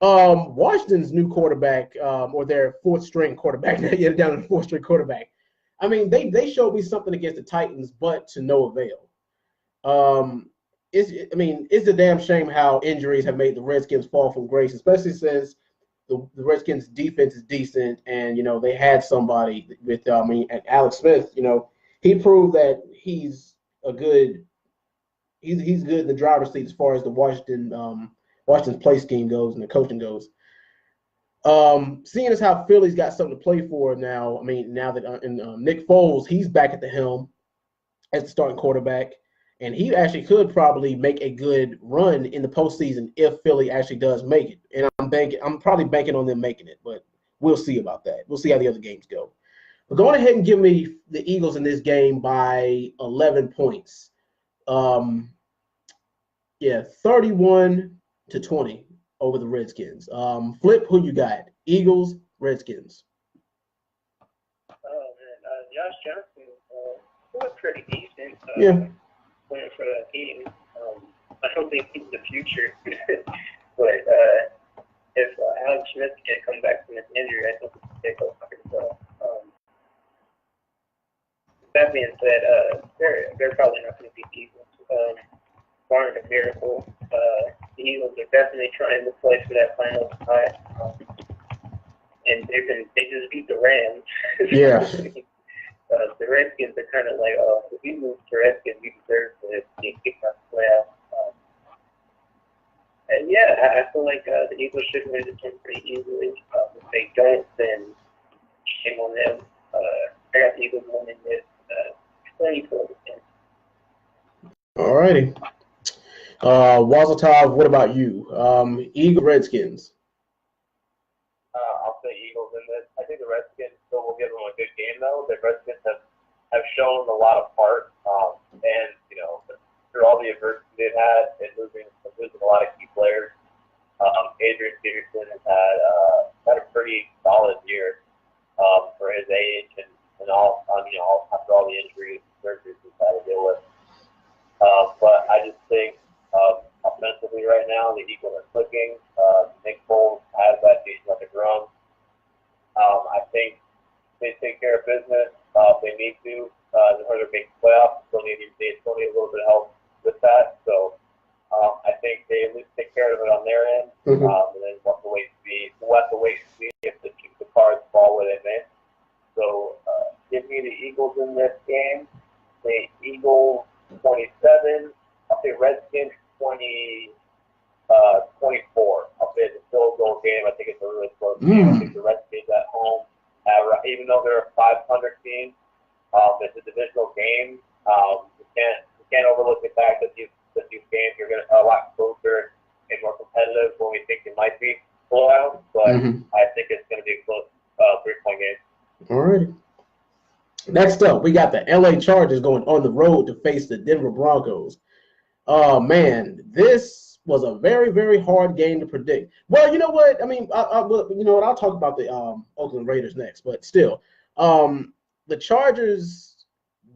[SPEAKER 1] Washington's new quarterback, or their fourth-string quarterback, they're down to the fourth-string quarterback. I mean, they showed me something against the Titans, but to no avail. It's a damn shame how injuries have made the Redskins fall from grace, especially since the Redskins' defense is decent, and they had somebody with Alex Smith. He proved that he's good in the driver's seat as far as the Washington's play scheme goes and the coaching goes. Seeing as how Philly's got something to play for now, now that Nick Foles, he's back at the helm as the starting quarterback, and he actually could probably make a good run in the postseason if Philly actually does make it. And I'm probably banking on them making it, but we'll see about that. We'll see how the other games go. But go ahead and give me the Eagles in this game by 11 points. 31-20 over the Redskins. Flip, who you got? Eagles, Redskins.
[SPEAKER 3] Oh, man. Josh Johnson looked pretty decent. Playing for that team. I don't think he's the future. But if Alex Smith can't come back from his injury, I think he can take over. So, that being said, they're probably not going to beat the Eagles. Barring a miracle, the Eagles are definitely trying to play for that final spot. And they just beat the Rams.
[SPEAKER 1] Yeah.
[SPEAKER 3] The Redskins are kind of like, if we move to Redskins, we deserve to get kicked out of the playoffs. Yeah, I feel like the Eagles should win this game pretty easily. If they don't, then shame on them. I got the Eagles winning this 24.
[SPEAKER 1] All righty. Wazatov, what about you? Eagle Redskins.
[SPEAKER 2] I'll say Eagles in this. I think the Redskins still will give them a good game, though. The Redskins have shown a lot of heart, and through all the adversity they've had and losing a lot of key players. Adrian Peterson has had a pretty solid year for his age and all. After all the injuries and surgeries he's had to deal with. But I just think offensively right now the Eagles are clicking. Nick Foles has that decent on the ground. I think they take care of business. They need to. In order to make the playoffs, they still need a little bit of help with that. So I think they at least take care of it on their end. And then we'll have to wait and see if the cards fall where they may. So give me the Eagles in this game. The Eagles 27. I'll say Redskins 24. I'll say it's a still goal game. I think it's a really close game. I think the Redskins at home, even though they're a 500 team, it's a divisional game. You can't overlook the fact that these games are going to be a lot closer and more competitive when we think they might be blowouts. But I think it's going to be a close 3-point game.
[SPEAKER 1] All right. Next up, we got the LA Chargers going on the road to face the Denver Broncos. Oh, man, this was a very, very hard game to predict. Well, you know what? I mean, I'll talk about the Oakland Raiders next, but still, the Chargers,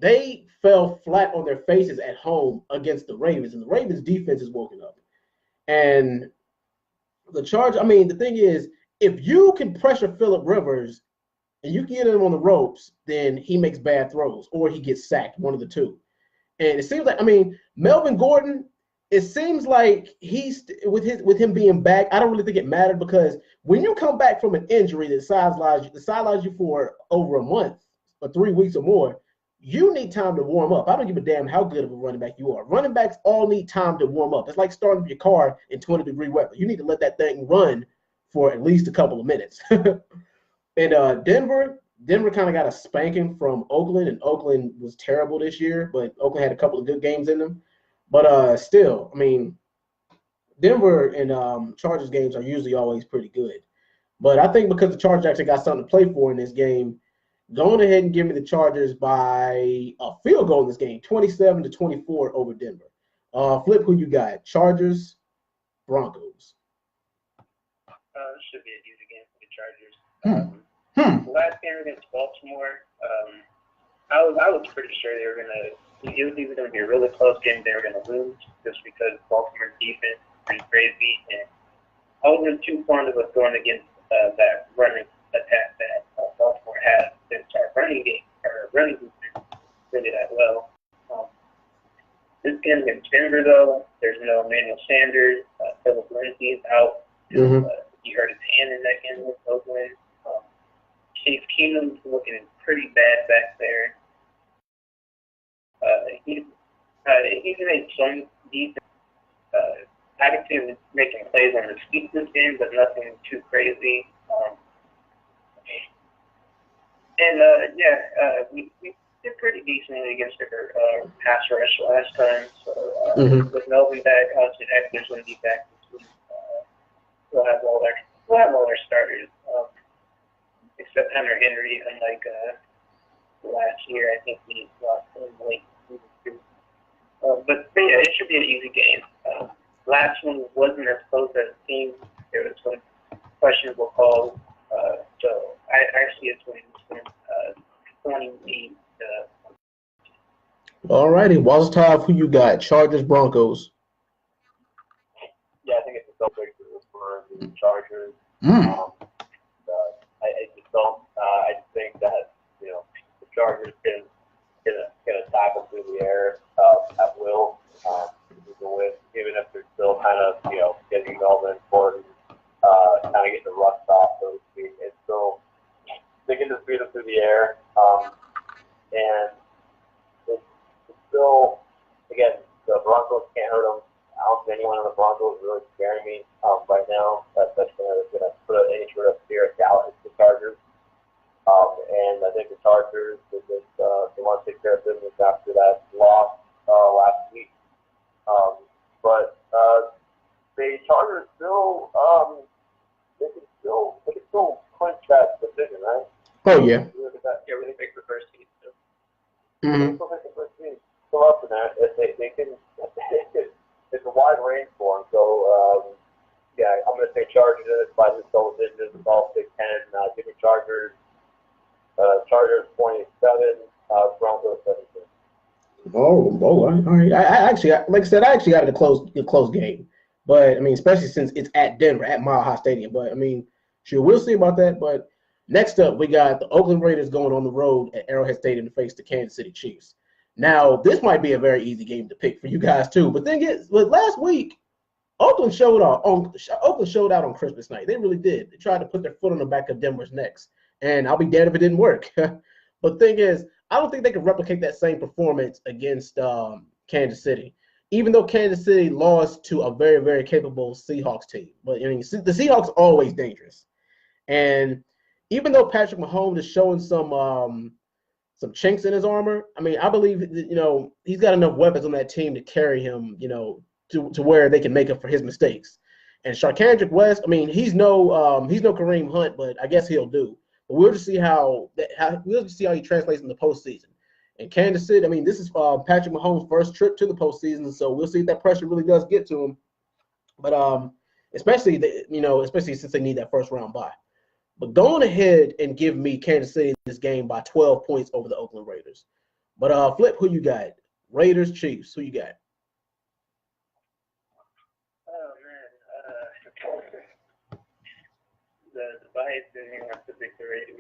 [SPEAKER 1] they fell flat on their faces at home against the Ravens, and the Ravens defense is woken up. And the the thing is, if you can pressure Phillip Rivers and you can get him on the ropes, then he makes bad throws or he gets sacked, one of the two. And it seems like, Melvin Gordon, it seems like he's with him being back. I don't really think it mattered because when you come back from an injury that sidelines you for over a month or 3 weeks or more, you need time to warm up. I don't give a damn how good of a running back you are. Running backs all need time to warm up. It's like starting your car in 20-degree weather. You need to let that thing run for at least a couple of minutes. And Denver kind of got a spanking from Oakland, and Oakland was terrible this year, but Oakland had a couple of good games in them. But still, Denver and Chargers games are usually always pretty good. But I think because the Chargers actually got something to play for in this game, going ahead and give me the Chargers by a field goal in this game, 27-24 over Denver. Flip, who you got? Chargers, Broncos.
[SPEAKER 3] This should be an easy game for the Chargers. The last game against Baltimore, I was pretty sure it was either going to be a really close game, they were going to lose just because Baltimore's defense is pretty crazy. And I wasn't too fond of us going against that running attack that Baltimore has since our running defense really that well. This game against Denver, though, there's no Emmanuel Sanders. Philip Lindsay is out. He hurt his hand in that game with Oakland. Chase Keenum's looking pretty bad back there. He's made some decent. I can see him making plays on his feet this game, but nothing too crazy. We did pretty decently against their pass rush last time. So with Melvin back, Austin Eckler's going to be back this week. We'll have all their starters. Except Hunter Henry, unlike last year, I think he lost him late. But yeah, it should be an easy game. Last one wasn't as close as it seemed. There was some questionable calls. So I see it's winning 28.
[SPEAKER 1] All righty. Wazatov, who you got? Chargers, Broncos.
[SPEAKER 2] Yeah, I think it's a double breakthrough for the Chargers. I just think that the Chargers can attack them through the air at will. Even if they're still kind of getting Melvin Gordon, kind of getting the rust off, so to speak. It's still they can just beat them through the air, and it's still again the Broncos can't hurt them don't think anyone on the Broncos is really scaring me right now. That's going to put any sort of fear of doubt into the Chargers. And I think the Chargers they want to take care of business after that loss last week. But the Chargers still they can still clinch that division, right?
[SPEAKER 1] Oh yeah.
[SPEAKER 3] Yeah, really big for first seed. So.
[SPEAKER 1] Mm-hmm.
[SPEAKER 2] Still up in that. If they can, it's a wide range for them. So yeah, I'm going to say Chargers in it by this double digits. All Big Ten. Give me Chargers. Chargers 27. Broncos 17.
[SPEAKER 1] Oh, all right. I actually, like I said, I actually got it a close game. But I mean, especially since it's at Denver, at Mile High Stadium. But I mean, sure, we'll see about that. But next up, we got the Oakland Raiders going on the road at Arrowhead Stadium to face the Kansas City Chiefs. Now, this might be a very easy game to pick for you guys too. But thing is, last week, Oakland showed out on Christmas night. They really did. They tried to put their foot on the back of Denver's necks, and I'll be damned if it didn't work. But thing is, I don't think they can replicate that same performance against Kansas City, even though Kansas City lost to a very, very capable Seahawks team. But I mean, the Seahawks are always dangerous, and even though Patrick Mahomes is showing some chinks in his armor, I mean, I believe that, he's got enough weapons on that team to carry him, to where they can make up for his mistakes. And Sharkandrick West, I mean, he's no Kareem Hunt, but I guess he'll do. But we'll just see how he translates in the postseason. And Kansas City, I mean, this is Patrick Mahomes' first trip to the postseason, so we'll see if that pressure really does get to him. But especially since they need that first round bye. But go on ahead and give me Kansas City this game by 12 points over the Oakland Raiders. But Flip, who you got? Raiders, Chiefs, who you got?
[SPEAKER 3] Oh man, the bias in me wants to pick the Raiders.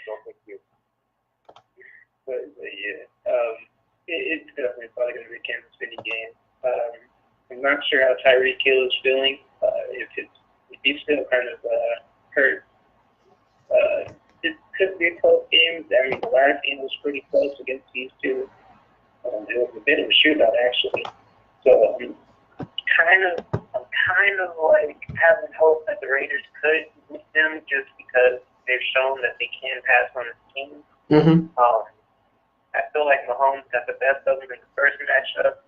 [SPEAKER 2] Don't think you.
[SPEAKER 3] But yeah, it's definitely probably going to be a Kansas City game. I'm not sure how Tyreek Hill is feeling. If he's still kind of hurt, it could be a close game. I mean, the last game was pretty close against these two. It was a bit of a shootout, actually. So I'm kind of like having hope that the Raiders could beat them just because they've shown that they can pass on this team.
[SPEAKER 1] Mm-hmm.
[SPEAKER 3] I feel like Mahomes got the best of them in the first matchup.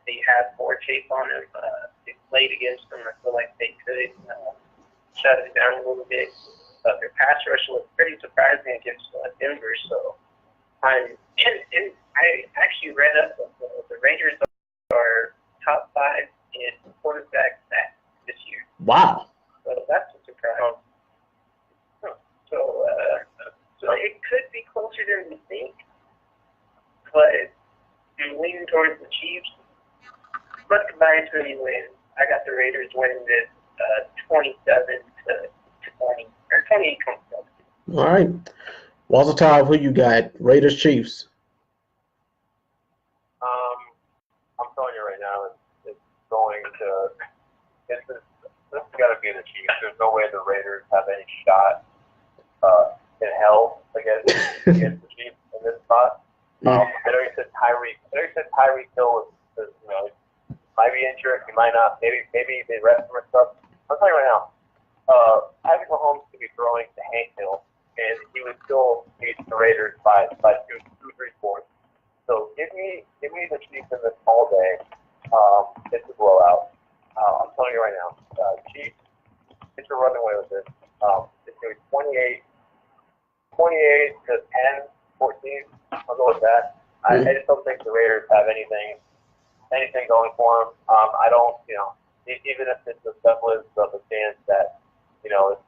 [SPEAKER 3] They had more tape on him. They played against him. I feel like they could shut it down a little bit. Their pass rush was pretty surprising against Denver. So I actually read up that the Raiders are top 5 in quarterback stats this year.
[SPEAKER 1] Wow.
[SPEAKER 3] So that's a surprise. So it could be closer than we think, but I'm leaning towards the Chiefs. But combined to me win, I got the Raiders winning this 27-20 or 28-27.
[SPEAKER 1] All right. Walter Todd, who you got? Raiders, Chiefs.
[SPEAKER 2] I'm telling you right now, it's going to. This has got to be the Chiefs. There's no way the Raiders have any shot in hell against the Chiefs in this spot. I know you said Tyreek Hill is might be injured. He might not. Maybe they rest him or stuff. I'm telling you right now, Patrick Mahomes could be throwing to Hank Hill, and he would still beat the Raiders by 2-3 points. So give me the Chiefs in this all day. It's a blowout. I'm telling you right now, Chiefs, it's a running away with this. It's going to be 28 to 10, 14. I'll go with that. I just don't think the Raiders have anything going for them. I don't, even if it's a semblance of a chance that, it's,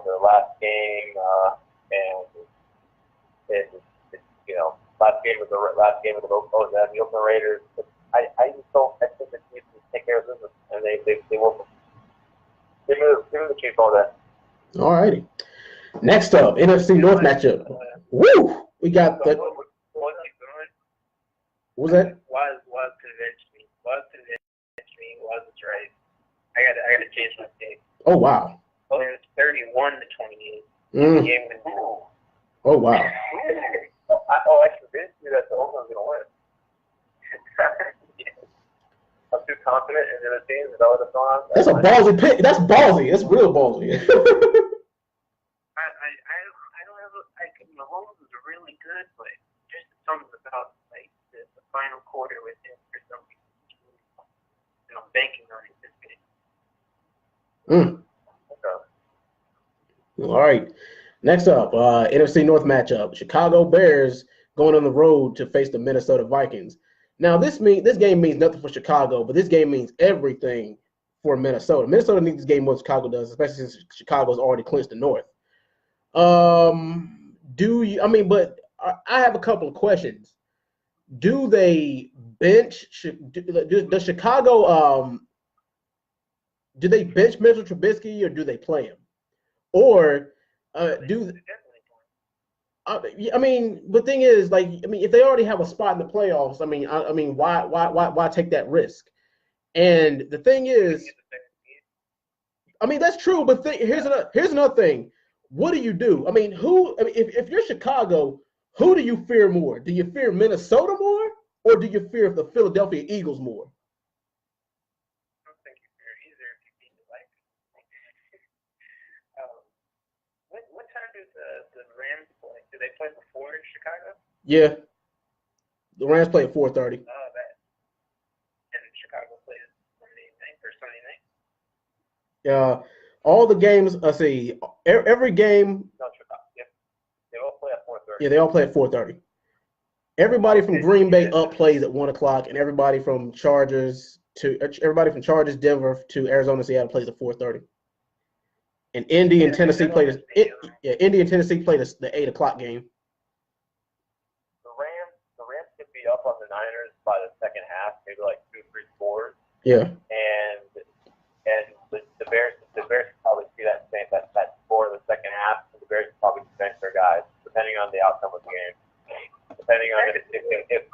[SPEAKER 2] their last game, and it's last game of the Oakland Raiders. I just don't. I think the Chiefs can take care of business, and they will. Give me the Chiefs all day.
[SPEAKER 1] All righty. Next up, NFC North matchup. Woo! We got the. What was that?
[SPEAKER 3] Was convinced me. Was right. I gotta change my take.
[SPEAKER 1] Oh wow.
[SPEAKER 3] Well, it was 31-28.
[SPEAKER 1] Mm.
[SPEAKER 3] Game went.
[SPEAKER 1] Oh wow.
[SPEAKER 2] I convinced you that the Oakland was gonna win. I'm too confident in the team. Is that what it's on?
[SPEAKER 1] That's a ballsy pick. That's ballsy. That's real ballsy.
[SPEAKER 3] I don't have Mahomes is really good, but just something about like the final quarter with him for some reason. And I'm banking on it this game.
[SPEAKER 1] Okay. All right. Next up, NFC North matchup: Chicago Bears going on the road to face the Minnesota Vikings. Now, this game means nothing for Chicago, but this game means everything for Minnesota. Minnesota needs this game more than Chicago does, especially since Chicago's already clinched the North. But I have a couple of questions. Do they bench? Does Chicago? Do they bench Mitchell Trubisky or do they play him? Or do? The thing is, if they already have a spot in the playoffs, why take that risk? And the thing is, that's true. But here's another thing. What do you do? If you're Chicago, who do you fear more? Do you fear Minnesota more, or do you fear the Philadelphia Eagles more?
[SPEAKER 3] I don't think you fear either if you beat the Vikings. What time do the Rams play? Do they play before Chicago?
[SPEAKER 1] Yeah, the Rams play at 4:30.
[SPEAKER 3] Oh, that. And Chicago plays Monday night or Sunday night.
[SPEAKER 1] All the games. Let's see. Every game.
[SPEAKER 2] No, Chicago. Yeah, they all play at 4:30.
[SPEAKER 1] Yeah, they all play at 4:30. Everybody from Green Bay up plays at 1 o'clock, and everybody from Chargers, Denver to Arizona, Seattle plays at 4:30. And Indy and Tennessee play the 8 o'clock game.
[SPEAKER 2] The Rams could be up on the Niners by the second half, maybe like 2-3 scores.
[SPEAKER 1] Yeah.
[SPEAKER 2] And the Bears probably see that score in the second half. And the Bears probably bench their guys, depending on the outcome of the game. Depending on if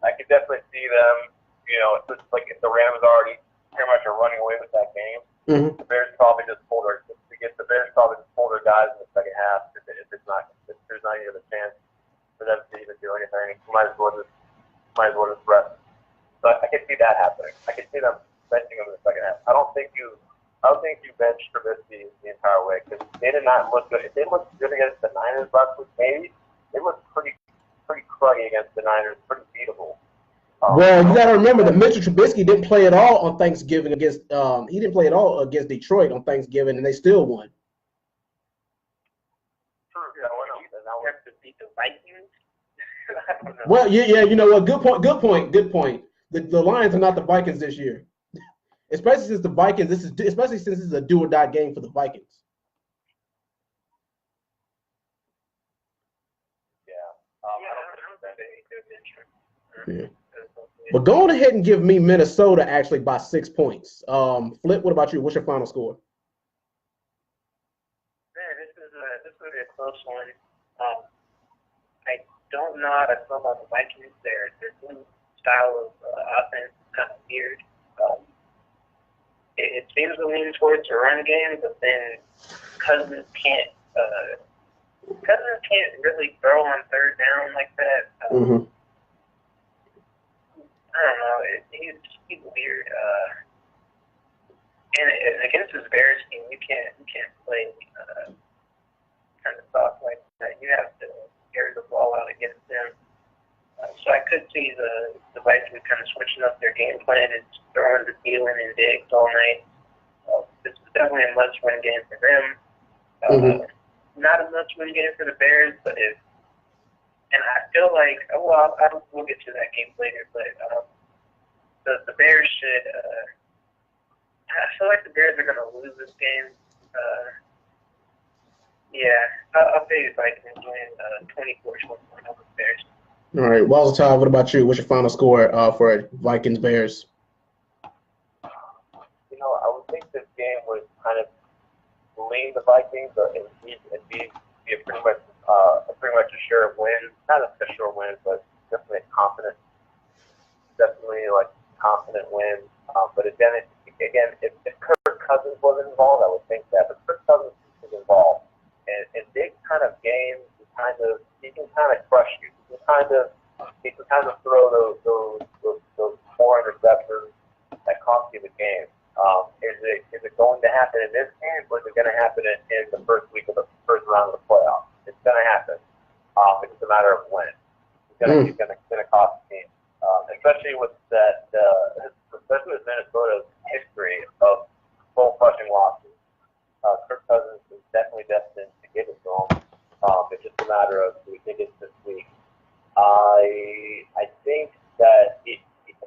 [SPEAKER 2] I could definitely see them, if the Rams already pretty much are running away with that game, the Bears probably just pull their guys in the second half if there's not even a chance for them to even do anything. Might as well just rest. So I can see that happening. I can see them benching them in the second half. I don't think you bench Trubisky the entire way because they did not look good. If they looked good against the Niners last week, maybe they looked pretty cruddy against the Niners, pretty beatable.
[SPEAKER 1] Well, you got to remember that Mitchell Trubisky didn't play at all on Thanksgiving against. He didn't play at all against Detroit on Thanksgiving, and they still won.
[SPEAKER 3] True. Yeah, now we have to beat the Vikings.
[SPEAKER 1] Well, yeah. You know what? Good point. The Lions are not the Vikings this year, especially since the Vikings. Especially since this is a do or die game for the Vikings. Yeah. But go on ahead and give me Minnesota actually by 6 points. Flip, what about you? What's your final score?
[SPEAKER 3] Man, this is going to be a close one. I don't know how to feel about the Vikings. Their new style of offense is kind of weird. It seems to lean towards a run game, but then Cousins can't really throw on third down like that. I don't know. He's weird. And against this Bears team, you can't play kind of soft like that. You have to carry the ball out against them. So I could see the Vikings kind of switching up their game plan and throwing the Thielen and Diggs all night. This is definitely a must-win game for them. Not a must-win game for the Bears, but and I feel like, we'll get to that game later, but the Bears should, I feel like the Bears are going to lose this game. I'll say the Vikings win 24-21 over the Bears.
[SPEAKER 1] All right, Walter, what about you? What's your final score for Vikings-Bears?
[SPEAKER 2] I would think this game would kind of lean the Vikings and be pretty much a sure win. Not a sure win, but definitely a confident win. But again, if Kirk Cousins wasn't involved, I would think that. But Kirk Cousins is involved, and in big kind of games, he can kind of crush you. He can kind of throw those to happen in this game, or is it going to happen in the first week of the first round of the playoffs? It's going to happen. It's just a matter of when. It's going to cost the team, especially with that, especially with Minnesota's history of soul-crushing losses. Kirk Cousins is definitely destined to give it to him. It's just a matter of do we think it's this week. I think that I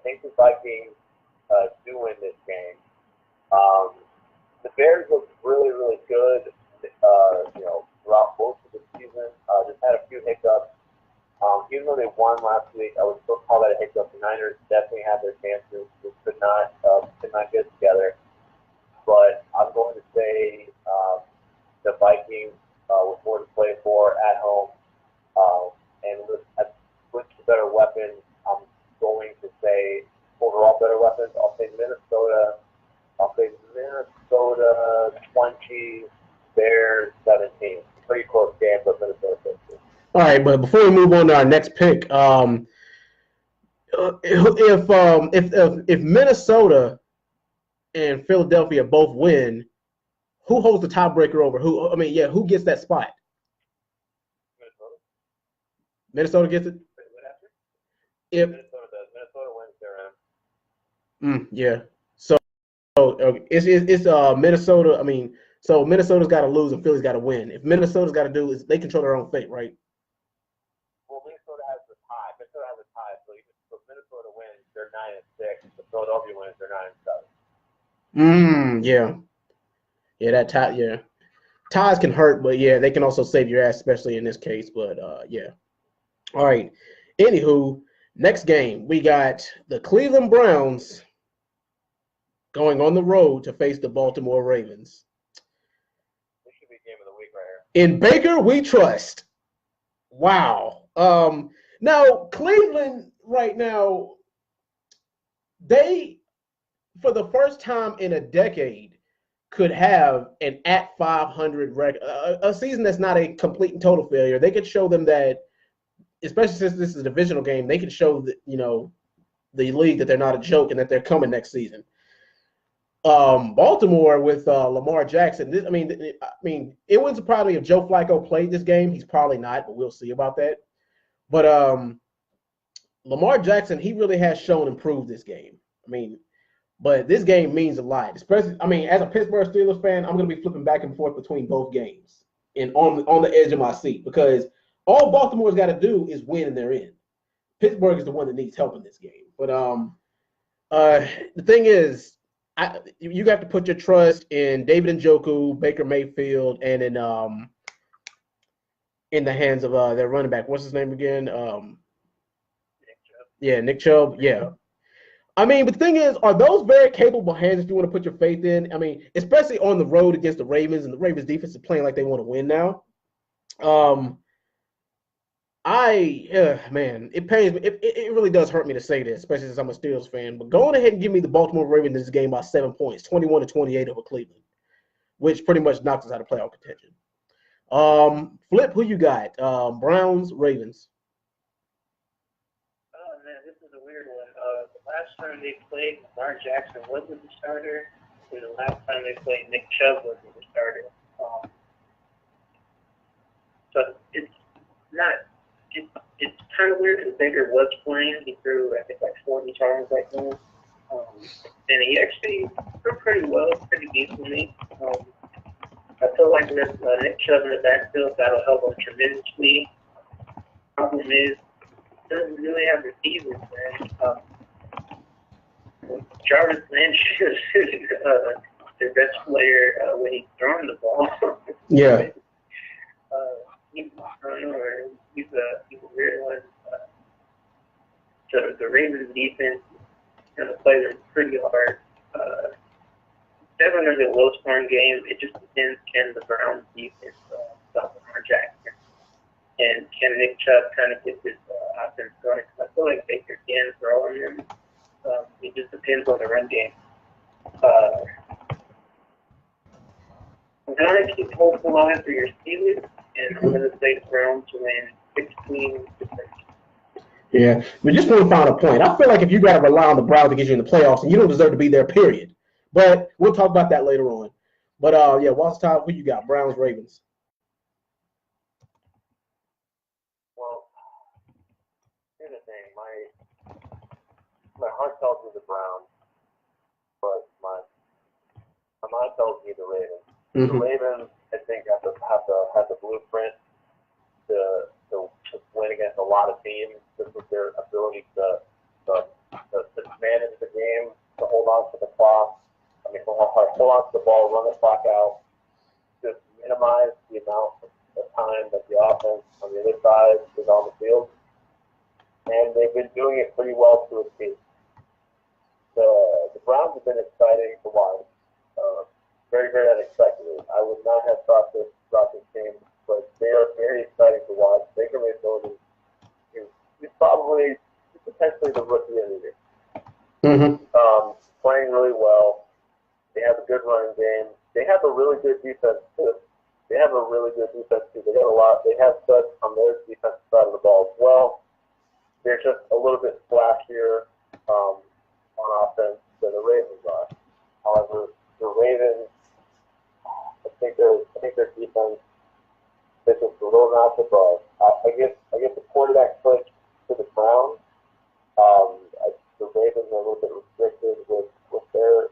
[SPEAKER 2] think the Vikings do win this game. The Bears look really, really good. Throughout most of the season, just had a few hiccups. Even though they won last week, I would still call that a hiccup. The Niners definitely had their chances, just could not get together. But I'm going to say the Vikings with more to play for at home, and with the better weapons, I'm going to say overall better weapons. I'll say Minnesota. I'll say Minnesota 20, Bears 17. Pretty close game, but Minnesota 15.
[SPEAKER 1] All right, but before we move on to our next pick, if Minnesota and Philadelphia both win, who holds the tiebreaker over? Who gets that spot? Minnesota gets it. If
[SPEAKER 2] Minnesota does. Minnesota wins their end.
[SPEAKER 1] yeah. So it's Minnesota. So Minnesota's got to lose and Philly's got to win. If Minnesota's got to do is they control their own fate, right?
[SPEAKER 2] Well, Minnesota has the tie. So if Minnesota wins, they're 9-6. If Philadelphia wins, they're 9-7.
[SPEAKER 1] Yeah, that tie. Yeah, ties can hurt, but yeah, they can also save your ass, especially in this case. But yeah. All right. Anywho, next game we got the Cleveland Browns going on the road to face the Baltimore Ravens.
[SPEAKER 2] This should be game of the week right here.
[SPEAKER 1] In Baker, we trust. Wow. Now Cleveland right now, they for the first time in a decade could have an at 500 record, a season that's not a complete and total failure. They could show them that, especially since this is a divisional game, they can show that the league that they're not a joke and that they're coming next season. Baltimore with Lamar Jackson. It wouldn't surprise me if Joe Flacco played this game. He's probably not, but we'll see about that. But Lamar Jackson, he really has shown improved this game. But this game means a lot. Especially, as a Pittsburgh Steelers fan, I'm going to be flipping back and forth between both games and on the edge of my seat because all Baltimore's got to do is win and they're in. Pittsburgh is the one that needs help in this game. But the thing is, you got to put your trust in David Njoku, Baker Mayfield, and in the hands of their running back. What's his name again?
[SPEAKER 3] Nick Chubb.
[SPEAKER 1] Yeah, Nick Chubb. Yeah. But the thing is, are those very capable hands that you want to put your faith in? Especially on the road against the Ravens, and the Ravens defense is playing like they want to win now. It pains me. It really does hurt me to say this, especially since I'm a Steelers fan. But go on ahead and give me the Baltimore Ravens in this game by 7 points, 21-28 over Cleveland, which pretty much knocks us out of playoff contention. Flip, who you got? Browns, Ravens.
[SPEAKER 3] Oh man, this is a weird one. The last time they played, Lamar Jackson wasn't the starter, and the last time they played, Nick Chubb wasn't the starter. So it's not. It's kind of weird because Baker was playing. He threw, I think, like 40 times that game. And he actually threw pretty well, pretty decently. I feel like with Nick Chubb in the backfield, that'll help him tremendously. Problem is, he doesn't really have receivers, man. Jarvis Lynch is their best player when he's throwing the ball.
[SPEAKER 1] Yeah.
[SPEAKER 3] He's a weird one. So the Ravens defense is going to play them pretty hard. Definitely a low-scoring game. It just depends, can the Browns defense stop Lamar Jackson? And can Nick Chubb kind of get this offense going? Because I feel like Baker can throw on them. It just depends on the run game. I'm going to keep hopeful on it for your Steelers, and I'm going to say the Browns to win 16-13.
[SPEAKER 1] Yeah, but just one final point. I feel like if you got to rely on the Browns to get you in the playoffs, and you don't deserve to be there, period. But we'll talk about that later on. But yeah, what's the top? Who you got? Browns, Ravens.
[SPEAKER 2] Well, here's the thing. My heart tells me the Browns, but my mind tells me the Ravens. The Ravens, I think, have the blueprint to win against a lot of teams. Just with their ability to manage the game, to hold on to the clock. I mean, hold on to the ball, run the clock out, just minimize the amount of time that the offense on the other side is on the field. And they've been doing it pretty well to a T. The Browns have been exciting to watch. Very, very unexpectedly. I would not have thought this game, but they are very exciting to watch. Baker Mayfield is probably potentially the rookie of the year. Playing really well. They have a good running game. They have a really good defense too. They have studs on their defensive side of the ball as well. They're just a little bit flashier on offense than the Ravens are. However, the Ravens, I think their defense is just a little notch above. I guess the quarterback switch to the Browns. The Ravens are a little bit restricted with their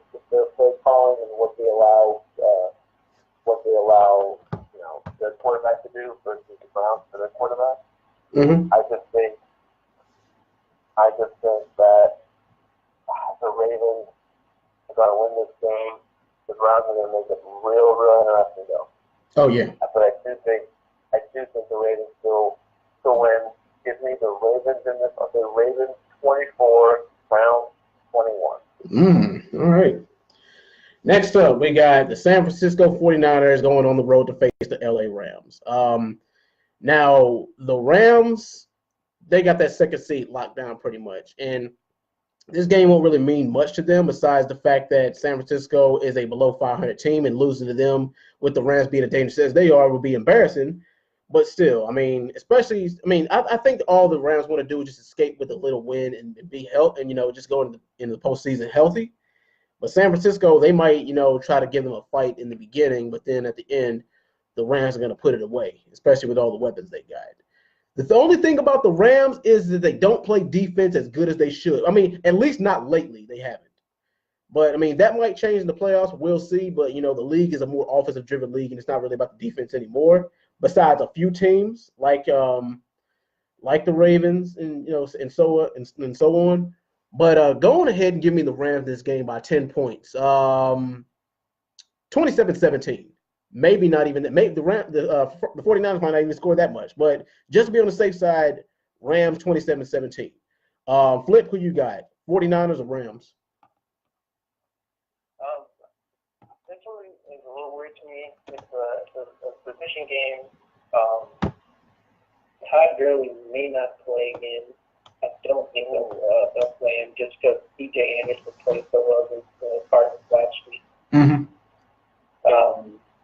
[SPEAKER 2] play calling and what they allow their quarterback to do versus the Browns for their quarterback. I just think that the Ravens are going to win this game. The Browns are going to make it real, real interesting, though.
[SPEAKER 1] Oh yeah.
[SPEAKER 2] But I do think the Ravens still win. Give me the Ravens in this. Okay, Ravens 24, Browns 21.
[SPEAKER 1] All right. Next up, we got the San Francisco 49ers going on the road to face the LA Rams. Now, the Rams, they got that second seat locked down pretty much. And this game won't really mean much to them besides the fact that San Francisco is a below 500 team, and losing to them with the Rams being as dangerous as they are would be embarrassing. But still, I mean, I think all the Rams want to do is just escape with a little win and be healthy and, just go into the postseason healthy. But San Francisco, they might, try to give them a fight in the beginning, but then at the end, the Rams are going to put it away, especially with all the weapons they got. The only thing about the Rams is that they don't play defense as good as they should. I mean, at least not lately, they haven't. But, I mean, that might change in the playoffs. We'll see. But, the league is a more offensive-driven league, and it's not really about the defense anymore, besides a few teams like the Ravens and, and so on. But go on ahead and give me the Rams this game by 10 points. 27-17. Maybe not even that. Maybe the 49ers might not even score that much. But just to be on the safe side, Rams 27-17. Flip, who you got? 49ers or Rams?
[SPEAKER 3] This one is a little weird to me. It's a position game. Todd Gurley may not play again. I don't think they'll play him just because DJ Anderson played so well against the Cardinals last week.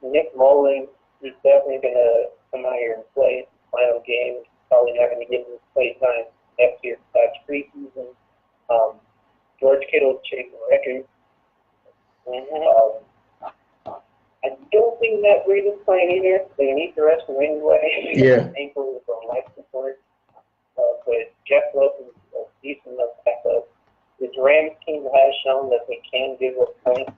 [SPEAKER 3] Nick Mullins is definitely going to come out here and play final game. Probably not going to give him play time next year / preseason. George Kittle's chasing records. I don't think that Brady's playing either. They need the rest of him anyway.
[SPEAKER 1] Yeah.
[SPEAKER 3] Ankle is on life support. But Jeff Wilson's a decent enough backup. This Rams team has shown that they can give up points.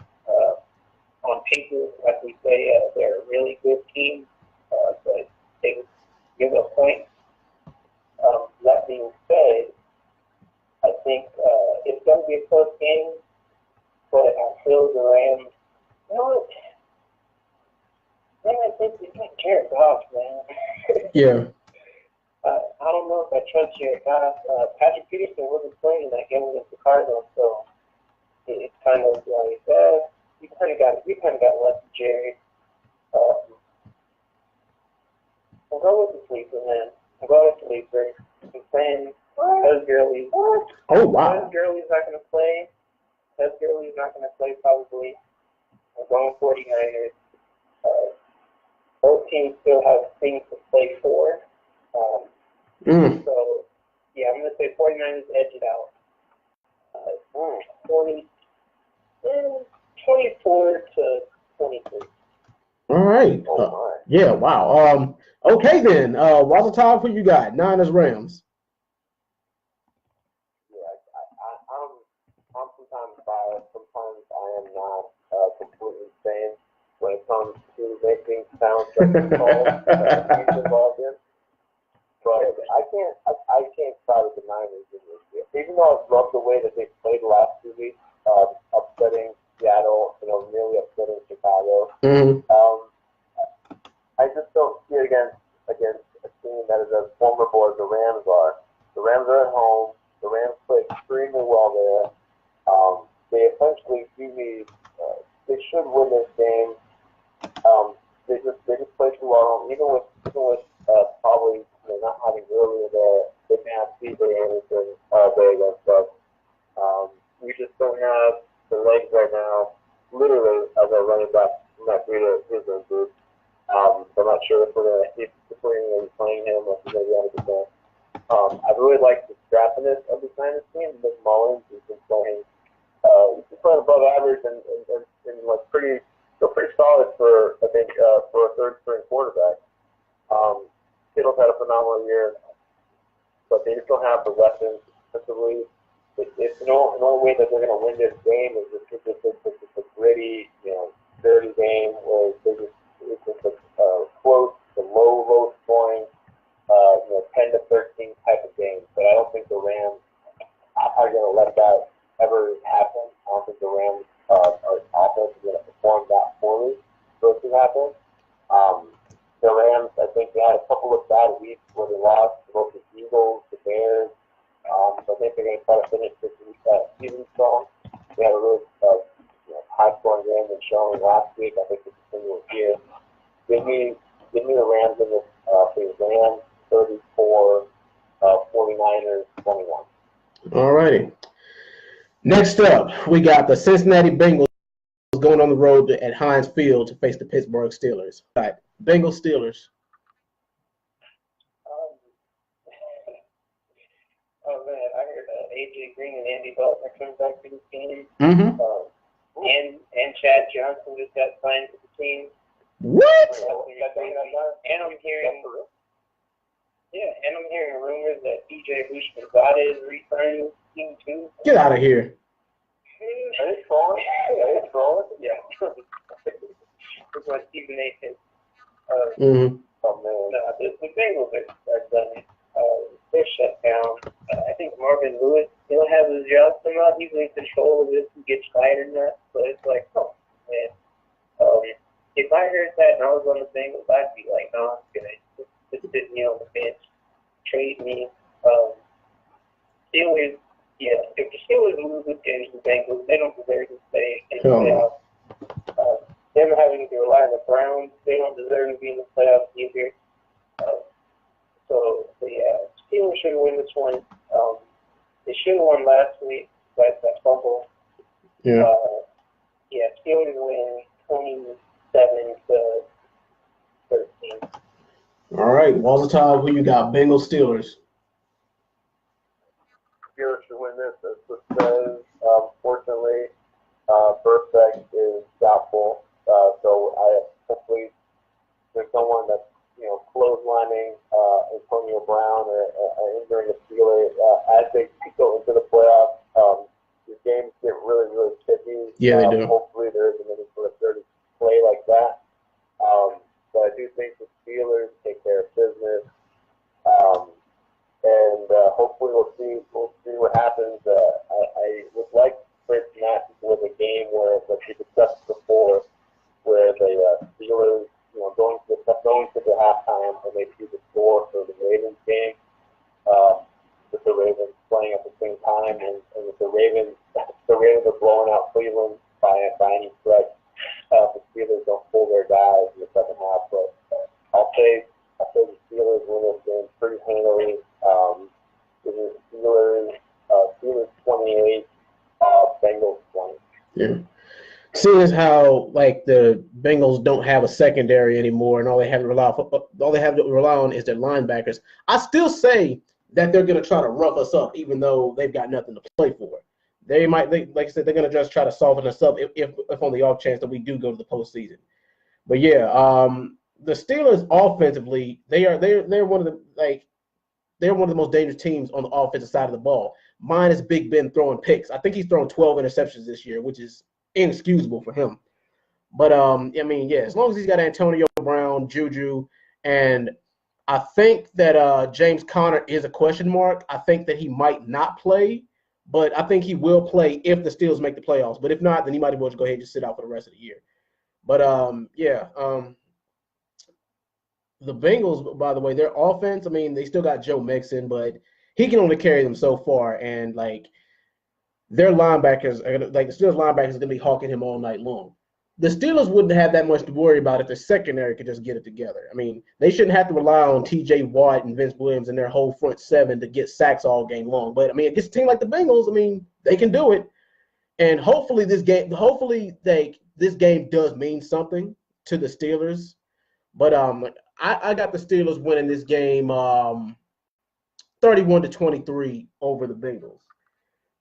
[SPEAKER 3] On paper, like we say, they're a really good team, but they give up points. That being said, I think it's going to be a close game, but I feel the Rams. You know what? Man, I think they got Jared Goff, man.
[SPEAKER 1] Yeah.
[SPEAKER 3] I don't know if I trust Jared Goff. Patrick Peterson wasn't playing in that game against the Cardinals, so it's kind of like we kind of got left to Jared. I'll go with the sleeper, man. I'll go with the sleeper. I'm saying Todd Gurley.
[SPEAKER 1] Oh wow.
[SPEAKER 3] Todd Gurley's not going to play. Probably. I'm going 49ers. Both teams still have things to play for. So, yeah, I'm going to say 49ers edge it out. 24-20 23.
[SPEAKER 1] All right. Yeah. Wow. Okay then. What's the top? Who you got? Niners, Rams.
[SPEAKER 2] I'm sometimes biased. Sometimes I am not completely sane when it comes to making sound judgment calls that he's involved in. But I can't side with the Niners in this year. Even though I love the way that they played the last 2 weeks, upsetting Seattle, nearly upsetting Chicago.
[SPEAKER 1] Mm-hmm.
[SPEAKER 2] I just don't see it against a team that is as formidable as the Rams are. The Rams are at home. The Rams play extremely well there. They essentially they should win this game. They just play too well. Even with probably not having earlier there, they didn't have Caesar Anderson there against us. We just don't have the legs right now. Literally, as our running back, not great at his injured. So I'm not sure if we're going to be playing him or if he's going to be 100%. I really like the scrappiness of the Niners team. Nick Mullins has been playing. He's been playing above average and like pretty solid for I think for a third string quarterback. Kittle's had a phenomenal year, but they just don't have the weapons defensively. It's the only way that they're going to win this game is just a gritty, dirty game where it's just a close to low scoring, 10 to 13 type of game. But I don't think the Rams are going to let that ever happen. I don't think the Rams offense is going to perform that poorly for it to happen. The Rams, I think they had a couple of bad weeks where they lost to both the Eagles, the Bears. So I think they're going to try to finish this season strong. They had a really high-scoring game and showing last week. I think they continue here. Give me the Rams in this please. Rams 34, 49ers 21.
[SPEAKER 1] All righty. Next up, we got the Cincinnati Bengals going on the road at Heinz Field to face the Pittsburgh Steelers. All right, Bengals Steelers.
[SPEAKER 3] Oh man, I heard AJ Green and Andy Dalton are coming back to the team.
[SPEAKER 1] Mm-hmm.
[SPEAKER 3] And Chad Johnson just got signed to the team.
[SPEAKER 1] What?
[SPEAKER 3] And I'm hearing rumors that DJ Bushmanzada is returning to the team too.
[SPEAKER 1] Get out of here.
[SPEAKER 2] Are they trolling?
[SPEAKER 3] Yeah. It's like Stephen A. said.
[SPEAKER 1] Mm-hmm.
[SPEAKER 2] Oh man.
[SPEAKER 3] No, the Bengals are done. They're shut down. I think Marvin Lewis, he'll have his job somehow. He's in control of this and gets fired or not. But it's like, oh man. If I heard that and I was on the Bengals, I'd be like, no, I'm gonna just sit me on the bench, trade me. Steelers, yeah. If the Steelers lose against the Bengals, they don't deserve to stay in the playoffs. Them having to rely on the Browns, they don't deserve to be in the playoffs either. So the Steelers should win this one. They should have won last week, but that fumble.
[SPEAKER 1] Yeah.
[SPEAKER 3] Steelers win 27 to 13.
[SPEAKER 1] All right, Walzatov, who you got? Bengals Steelers.
[SPEAKER 2] Steelers should win this. As it says, fortunately, Burfict is doubtful. So hopefully there's someone that's clotheslining Antonio Brown or injuring a Steeler as they go into the playoffs. These games get really, really tricky.
[SPEAKER 1] Yeah, they do.
[SPEAKER 2] Hopefully there isn't any sort of dirty play like that. But I do think the Steelers take care of business. And hopefully we'll see what happens. I would like for it not with a game where, like we discussed before, where the Steelers, going to the halftime and they see the score for the Ravens game, with the Ravens playing at the same time, and with the Ravens are blowing out Cleveland by any stretch. The Steelers don't pull their guys in the second half, but I'll say the Steelers win this game pretty handily. Steelers 28, Bengals 20.
[SPEAKER 1] Yeah. Seeing as how the Bengals don't have a secondary anymore, and all they have to rely on is their linebackers, I still say that they're going to try to rough us up, even though they've got nothing to play for. like I said, they're gonna just try to soften us up if on the off chance that we do go to the postseason. But yeah, the Steelers offensively, they're one of the they're one of the most dangerous teams on the offensive side of the ball. Mine is Big Ben throwing picks. I think he's thrown 12 interceptions this year, which is inexcusable for him. But I mean, yeah, as long as he's got Antonio Brown, Juju, and I think that James Conner is a question mark. I think that he might not play, but I think he will play if the Steelers make the playoffs. But if not, then he might as well just go ahead and just sit out for the rest of the year. But yeah, the Bengals, by the way, their offense, I mean, they still got Joe Mixon, but he can only carry them so far. And like their linebackers, like the Steelers linebackers, are gonna be hawking him all night long. The Steelers wouldn't have that much to worry about if their secondary could just get it together. I mean, they shouldn't have to rely on T.J. Watt and Vince Williams and their whole front seven to get sacks all game long. But I mean, against a team like the Bengals, I mean, they can do it. And hopefully this game does mean something to the Steelers. But I got the Steelers winning this game 31-23 over the Bengals.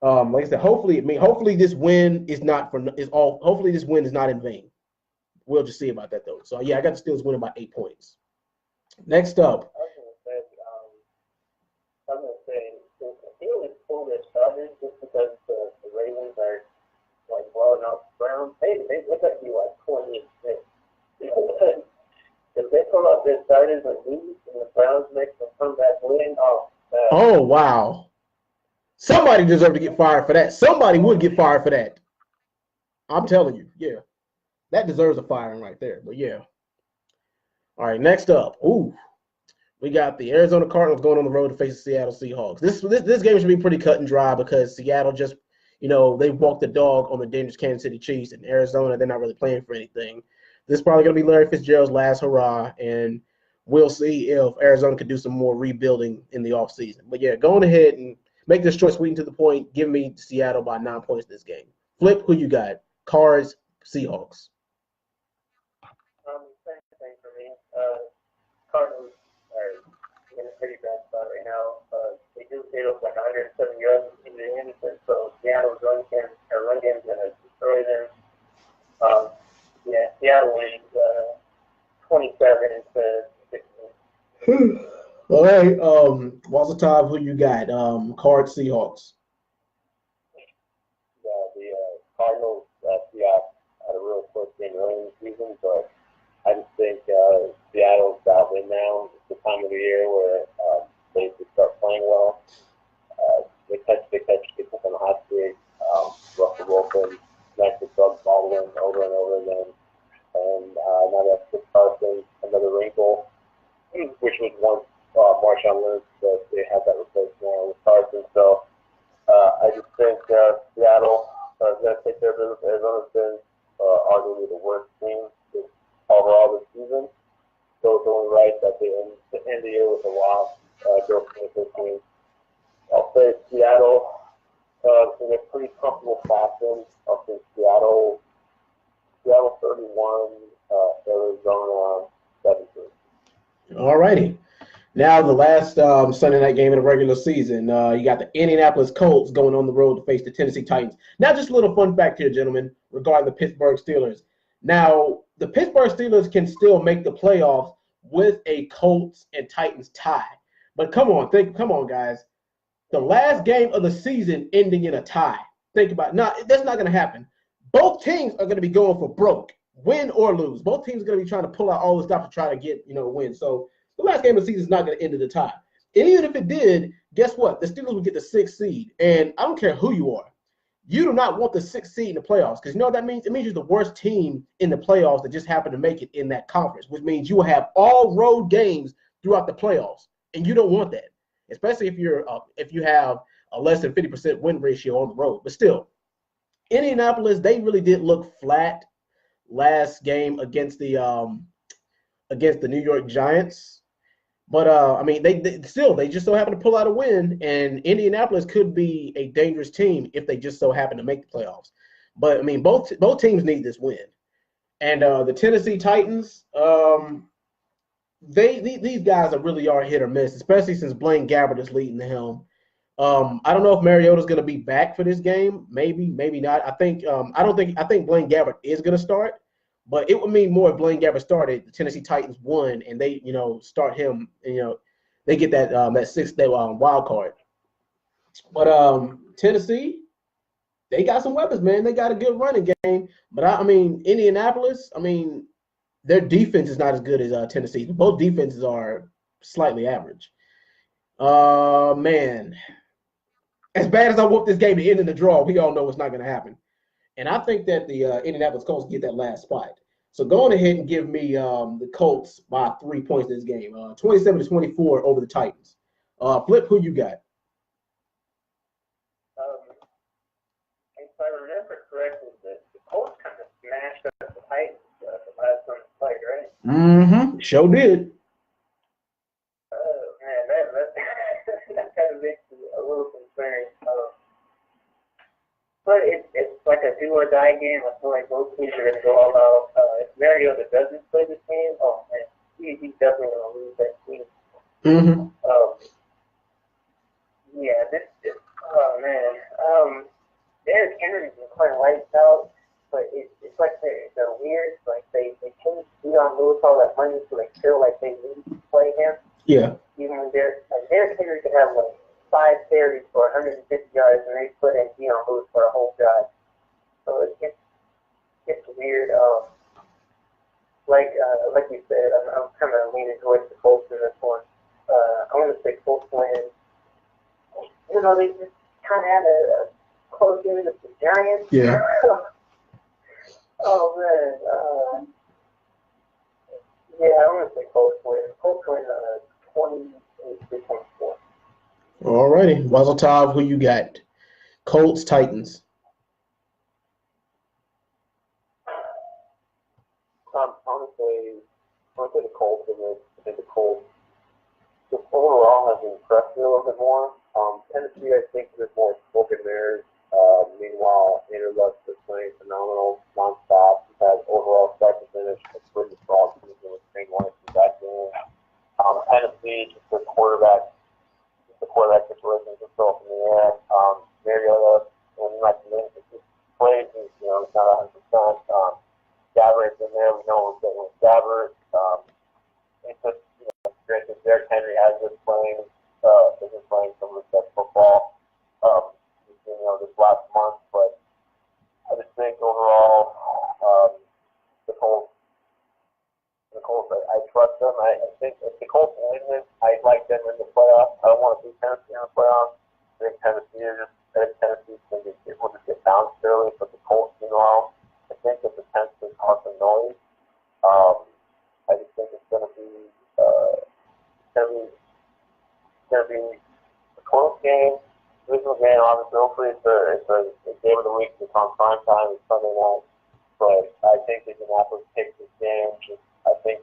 [SPEAKER 1] Like I said, hopefully this win is not hopefully this win is not in vain. We'll just see about that though. So yeah, I got the Steelers winning by 8 points. Next up.
[SPEAKER 3] I was gonna say the Steelers pull their starters just because the Ravens are like blowing out the Browns. They look like you like 20-6. If they pull out their starters and lose, and the Browns make them come back win,
[SPEAKER 1] oh wow. Somebody deserved to get fired for that. Somebody would get fired for that. I'm telling you, yeah. That deserves a firing right there. But yeah. All right, next up. Ooh. We got the Arizona Cardinals going on the road to face the Seattle Seahawks. This game should be pretty cut and dry because Seattle just, they walked the dog on the dangerous Kansas City Chiefs. And Arizona, they're not really playing for anything. This is probably going to be Larry Fitzgerald's last hurrah, and we'll see if Arizona could do some more rebuilding in the offseason. But yeah, going ahead and make this choice sweet and to the point. Give me Seattle by 9 points this game. Flip, who you got? Cards, Seahawks.
[SPEAKER 3] Same thing for me. Cardinals are in a pretty bad spot right now. They do get up like 107 yards in the Anderson, so Seattle's run game is going to destroy them. Yeah, Seattle wins 27 instead of 16.
[SPEAKER 1] All right, Wazatov, who you got? Cards, Seahawks.
[SPEAKER 2] Yeah, the Cardinals had a real close game early in the season, but I just think Seattle's dialed in now. It's the time of the year where they start playing well. They catch people on the hot streak. Russell Wilson smacked the ball in over and over again. And now that's Chris Carson, another wrinkle, which was once Marshawn Lynch, but they have that replaced now with Carson. So I just think Seattle is going to take care of business. Arizona's been arguably the worst team overall this season. So it's only right that they end the year with a loss, go from the 15. I'll say Seattle in a pretty comfortable fashion. I'll say Seattle 31, Arizona 17.
[SPEAKER 1] All righty. Now the last Sunday night game in the regular season. You got the Indianapolis Colts going on the road to face the Tennessee Titans. Now just a little fun fact here, gentlemen, regarding the Pittsburgh Steelers. Now, the Pittsburgh Steelers can still make the playoffs with a Colts and Titans tie. But come on, guys. The last game of the season ending in a tie. Think about it. No, that's not going to happen. Both teams are going to be going for broke, win or lose. Both teams are going to be trying to pull out all the stuff to try to get, a win. So the last game of the season is not going to end in a tie. And even if it did, guess what? The Steelers will get the 6th seed. And I don't care who you are. You do not want the 6th seed in the playoffs because you know what that means? It means you're the worst team in the playoffs that just happened to make it in that conference, which means you will have all road games throughout the playoffs, and you don't want that, especially if you have a less than 50% win ratio on the road. But still, Indianapolis, they really did look flat last game against the New York Giants. But, I mean, they just so happen to pull out a win, and Indianapolis could be a dangerous team if they just so happen to make the playoffs. But, I mean, both teams need this win. And the Tennessee Titans, these guys really are hit or miss, especially since Blaine Gabbert is leading the helm. I don't know if Mariota's going to be back for this game. Maybe, maybe not. I think Blaine Gabbert is going to start, but it would mean more if Blaine Gabbert started. The Tennessee Titans won, and they start him, and they get that sixth wild card. But Tennessee, they got some weapons, man. They got a good running game. But I mean, Indianapolis, I mean, their defense is not as good as Tennessee. Both defenses are slightly average. Man, as bad as I want this game to end in the draw, we all know it's not going to happen. And I think that the Indianapolis Colts get that last spot. So go on ahead and give me the Colts by 3 points in this game, 27-24 over the Titans. Flip, who you got?
[SPEAKER 3] If I remember correctly, the Colts kind of smashed up the Titans the last time they played, right?
[SPEAKER 1] Mm-hmm. Sure did.
[SPEAKER 3] Man, that kind of makes me a little concerned. But it's like a do or die game. I feel like both teams are going to go all out. If Mariota doesn't play this game, oh man, he's definitely going to lose that team.
[SPEAKER 1] Mm-hmm.
[SPEAKER 3] Yeah, oh man. Derrick Henry's been playing lights out, but it's like they're weird. Like they change Deion Lewis all that money, so they feel like they need to play him.
[SPEAKER 1] Yeah.
[SPEAKER 3] Even when Derrick Henry could have like 5 carries for 150 yards, and they put in Deion Lewis for a whole drive. So it's weird. Like you said, I'm kind of leaning towards the Colts in this one. I want to say Colts win. They just kind of had a close game with the Giants.
[SPEAKER 1] Yeah.
[SPEAKER 3] Oh man. Yeah, I want to say Colts win. Colts win 28-24.
[SPEAKER 1] All righty. Wazzle Tav, who you got? Colts, Titans.
[SPEAKER 2] Honestly, I would say the Colts in this. I think the Colts just overall has impressed me a little bit more. Tennessee, I think, is more spoken there. Meanwhile, Andrew Luck is playing phenomenal, nonstop. He's had overall start to finish a pretty strong season with Shane Washington back in. Tennessee, just the quarterback situation is still up in the air. Mariota, when you mentioned it, he plays, he's not 100%. Gabbert in there, we know we're getting with Gabbert. It's just, granted, Derrick Henry has been playing some of the best football, this last month, but I just think overall, the Colts, I trust them. I think if the Colts win this, I'd like them in the playoffs. I don't want to see Tennessee in the playoffs. I think Tennessee will just get bounced early, but the Colts, I think it's potentially cause some noise. I just think it's going to be a close game. Divisional game, obviously. Hopefully, it's a game of the week. It's on prime time. It's Sunday night. But I think Indianapolis takes this game. I think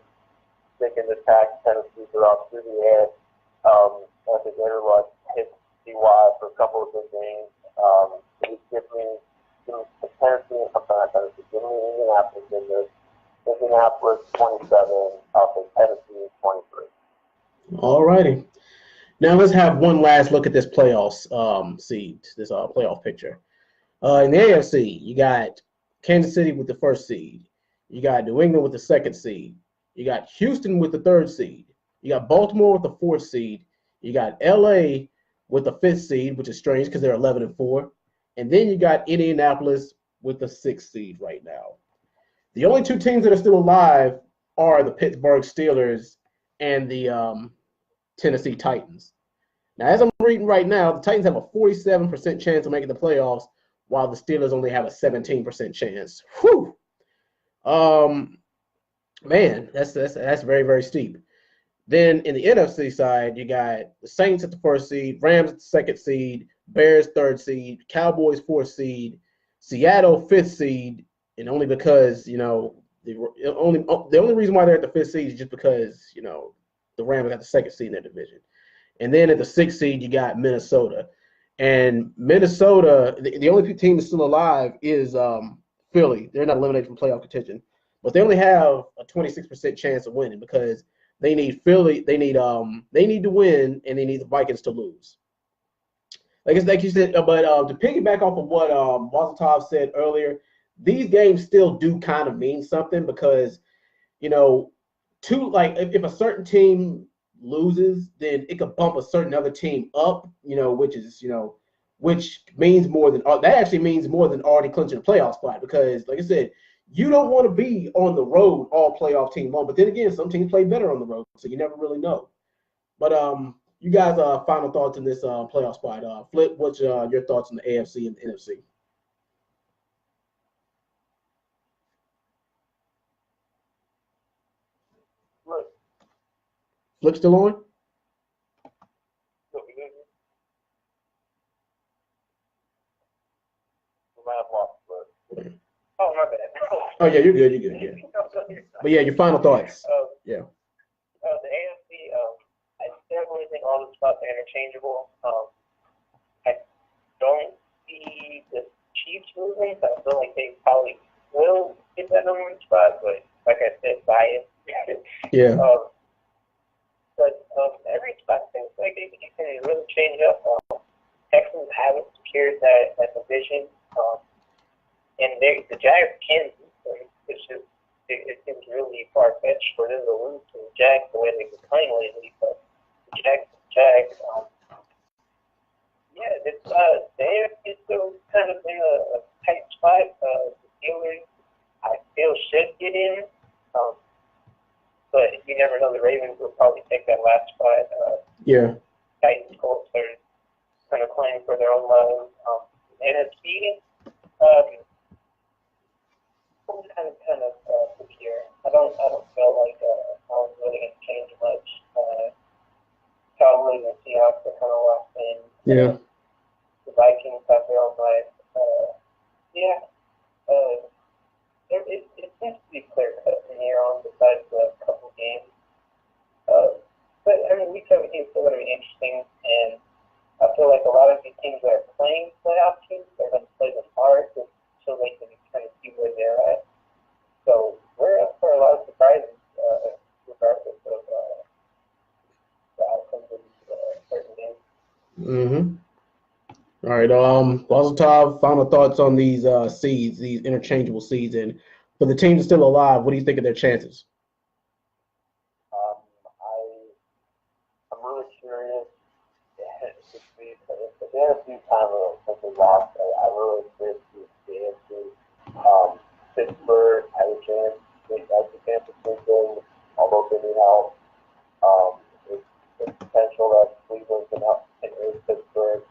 [SPEAKER 2] they can attack Tennessee throughout through the air. I think Andrew Luck hits CY for a couple of good games. Give me Tennessee and something like that. Give me Indianapolis in this. Indianapolis 27, I'll say Tennessee 23.
[SPEAKER 1] All righty. Now let's have one last look at this playoffs seed, this playoff picture. In the AFC, you got Kansas City with the first seed. You got New England with the second seed. You got Houston with the third seed. You got Baltimore with the fourth seed. You got LA with the fifth seed, which is strange because they're 11-4. And then you got Indianapolis with the sixth seed right now. The only two teams that are still alive are the Pittsburgh Steelers and the Tennessee Titans. Now, as I'm reading right now, the Titans have a 47% chance of making the playoffs, while the Steelers only have a 17% chance. Whew. Man, that's very, very steep. Then in the NFC side, you got the Saints at the first seed, Rams at the second seed, Bears third seed, Cowboys fourth seed, Seattle fifth seed, and only because the only reason why they're at the fifth seed is just because the Rams got the second seed in their division. And then at the sixth seed, you got Minnesota. And Minnesota, the only team that's still alive is Philly. They're not eliminated from playoff contention. But they only have a 26% chance of winning because they need Philly. They need to win, and they need the Vikings to lose. like you said, but to piggyback off of what Wazatov said earlier, these games still do kind of mean something because you know, like if a certain team loses, then it could bump a certain other team up, which is which means more than that actually means more than already clinching a playoff spot because, like I said, you don't want to be on the road all playoff team long. But then again, some teams play better on the road, so you never really know. But you guys, final thoughts in this playoff spot. Flip, what's your thoughts on the AFC and the NFC?
[SPEAKER 2] Look,
[SPEAKER 1] Flip still on?
[SPEAKER 2] look, we might have lost, but
[SPEAKER 3] Oh, my bad.
[SPEAKER 1] Oh yeah, you're good. You're good. Yeah. But yeah, your final thoughts. Yeah.
[SPEAKER 3] The AFC, I definitely think all the spots are interchangeable. I don't see the Chiefs moving, so I feel like they probably will get that number one spot, but like I said, bias.
[SPEAKER 1] Yeah.
[SPEAKER 3] But every spot seems like it can really change up. Texans haven't secured that division, and the Jags can beat them. It's just it seems really far fetched for them to lose to the Jags the way they've been playing lately. But the Jags. Yeah, it's the AFC is still kind of in a tight spot. The Steelers, I feel, should get in, but you never know. The Ravens will probably take that last spot.
[SPEAKER 1] Yeah.
[SPEAKER 3] Titans, Colts are kind of playing for their own lives. NFC, kind of secure. I don't feel like I'm really going to change much. Cowboys and Seahawks are kind of locked in.
[SPEAKER 1] Yeah.
[SPEAKER 3] The Vikings have their own life. Yeah. It seems to be clear cut from here on, besides a couple games. But I mean, week 17 is still going to be interesting, and I feel like a lot of these teams that are playing playoff teams are going to play them hard so they can kind of see where they're at. So we're up for a lot of surprises, regardless of the outcomes of certain games.
[SPEAKER 1] Mm-hmm. All right. Top final thoughts on these seeds, these interchangeable seeds, and for the teams still alive, what do you think of their chances?
[SPEAKER 2] I'm really curious to see if they had a few times since they lost. I really curious to see the AFC. Pittsburgh has a chance. That's a chance to sneak in, although they need help. It's potential that Cleveland can help and aid Pittsburgh.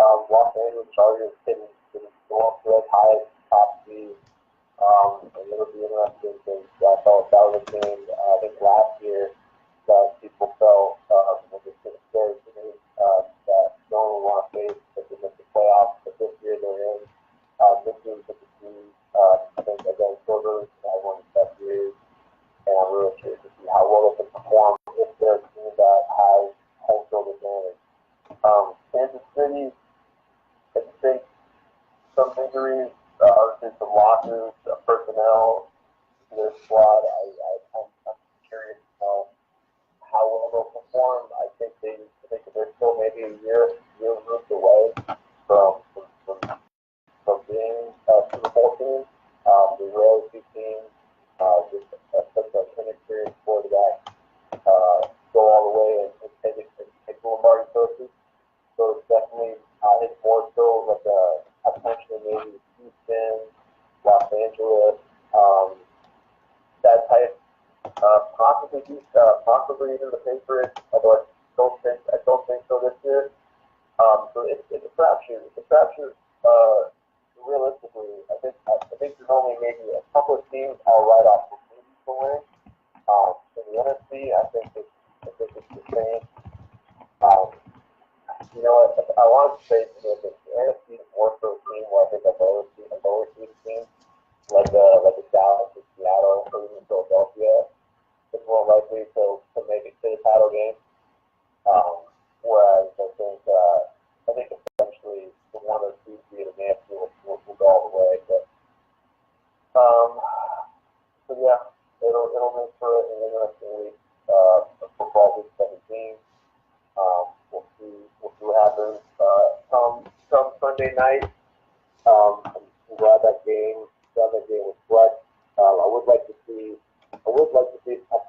[SPEAKER 2] Los Angeles Chargers can go up to as high as top seed. And it'll be interesting because I felt that was a game I think last year that people felt was just scary to me that no one would want to face if they miss the playoffs. But this year they're in. This year with the team, I think again, Silver had one of the best years, and I'm really curious to see how well they can perform if they're a team that has home field advantage. Kansas City, I think some injuries, obviously some losses, personnel to their squad. I'm curious to know how well they'll perform. I think they're still maybe a year moved away from being a Super Bowl team. We rarely see teams with such an inexperienced quarterback go all the way and take the Lombardi Trophy. So it's definitely it's more so like a potentially maybe Houston, Los Angeles, that type. Possibly even the Patriots, although I don't think so this year. So it's a crapshoot. It's a crapshoot. Realistically, I think there's only maybe a couple of teams I'll write off for maybe to win. In the NFC, I think it's the same. You know what? I want to say that the NFC is more so a team where I think a lower seed team like the Dallas or Seattle or even Philadelphia is more likely to make it to the title game. Whereas I think essentially the one or two seed in the NFC will go all the way. But so yeah, it'll make for an interesting week. Football week 17. We'll see what happens. Come Sunday night. I'm glad that game was flexed. I would like to see. I've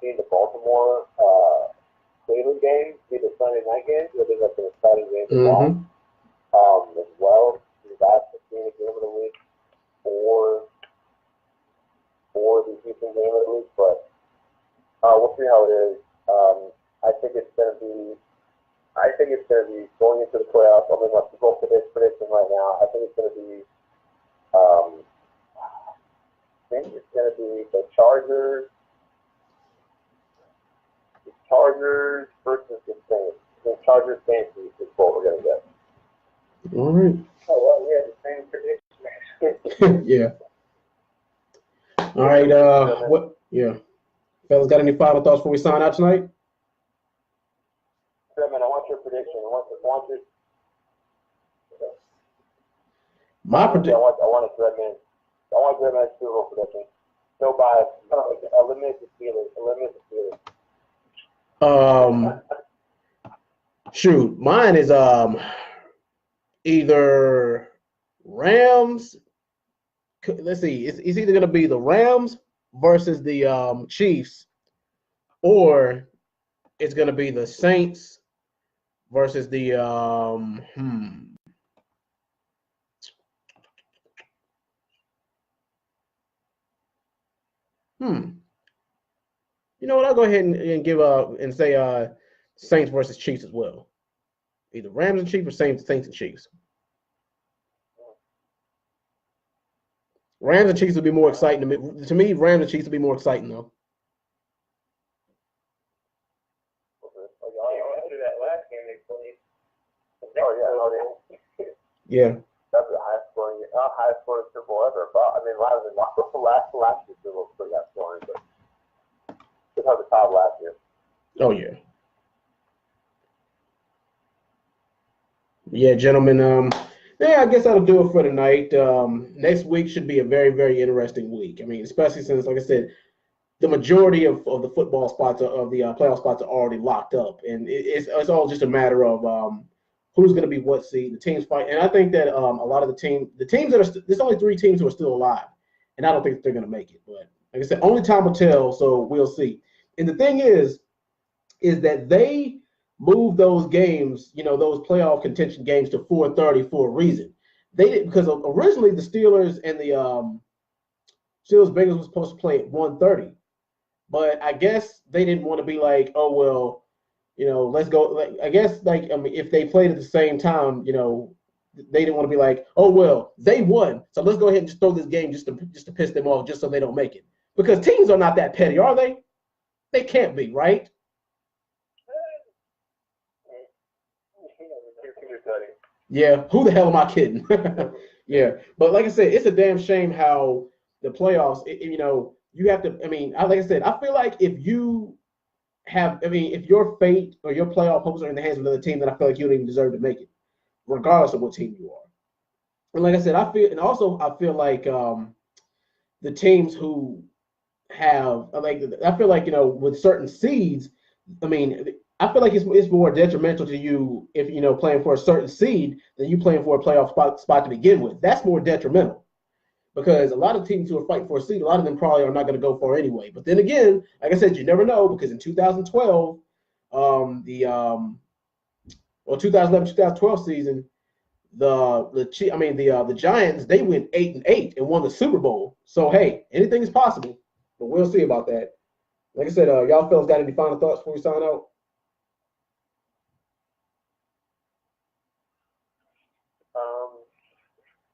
[SPEAKER 2] seen the Baltimore Cleveland game, see the Sunday night game. I think that's an exciting game to watch. As well, that's the Phoenix game of the week or the Houston game of the week. But we'll see how it is. I think it's going to be going into the playoffs. I mean, let's go for this prediction right now. I think it's going to be. I think it's going to be the Chargers versus the Saints. The Chargers Saints is what we're going to get.
[SPEAKER 1] All right.
[SPEAKER 3] Oh, well, we had the same prediction.
[SPEAKER 1] Yeah. All right. What? Yeah. Fellas, got any final thoughts before we sign out tonight?
[SPEAKER 2] Dreadman, I want your prediction. I want your.
[SPEAKER 1] My prediction.
[SPEAKER 2] I want a Dreadman. I want Dreadman's Super Bowl prediction. No bias. Eliminate the Steelers.
[SPEAKER 1] Shoot, mine is either Rams. Let's see, it's either gonna be the Rams versus the Chiefs, or it's gonna be the Saints versus the You know what? I'll go ahead and give and say Saints versus Chiefs as well. Either Rams and Chiefs or Saints and Chiefs. Rams and Chiefs would be more exciting to me. To me, Rams and Chiefs would be more exciting though.
[SPEAKER 3] After that last game they played.
[SPEAKER 1] Yeah.
[SPEAKER 2] That's the highest scoring Super Bowl ever. But I mean, last year's Super Bowl was pretty high scoring, but it's hard to top last year.
[SPEAKER 1] Oh yeah. Yeah, gentlemen. Yeah, I guess that'll do it for tonight. Next week should be a very, very interesting week. I mean, especially since, like I said, the majority of the football spots of the playoff spots are already locked up, and it's all just a matter of who's going to be what seed. The teams fight, and I think that a lot of the teams that are there's only 3 teams who are still alive, and I don't think they're going to make it. But like I said, only time will tell. So we'll see. And the thing is that they move those games, those playoff contention games to 4:30 for a reason. They did because originally the Steelers and the Steelers Bengals was supposed to play at 1:30, but I guess they didn't want to be like, oh well, let's go. Like, I guess if they played at the same time, they didn't want to be like, oh well, they won, so let's go ahead and just throw this game just to piss them off, just so they don't make it. Because teams are not that petty, are they? They can't be, right? Yeah, who the hell am I kidding? Yeah, but like I said, it's a damn shame how the playoffs, you have to, like I said, I feel like if your fate or your playoff hopes are in the hands of another team, then I feel like you don't even deserve to make it, regardless of what team you are. And like I said, I feel like the teams who have, I feel like, with certain seeds, I feel like it's more detrimental to you if playing for a certain seed than you playing for a playoff spot to begin with. That's more detrimental because a lot of teams who are fighting for a seed, a lot of them probably are not going to go far anyway. But then again, like I said, you never know because in 2012, 2011-2012 season, the Giants, they went 8-8 and won the Super Bowl. So hey, anything is possible, but we'll see about that. Like I said, y'all fellas got any final thoughts before we sign out?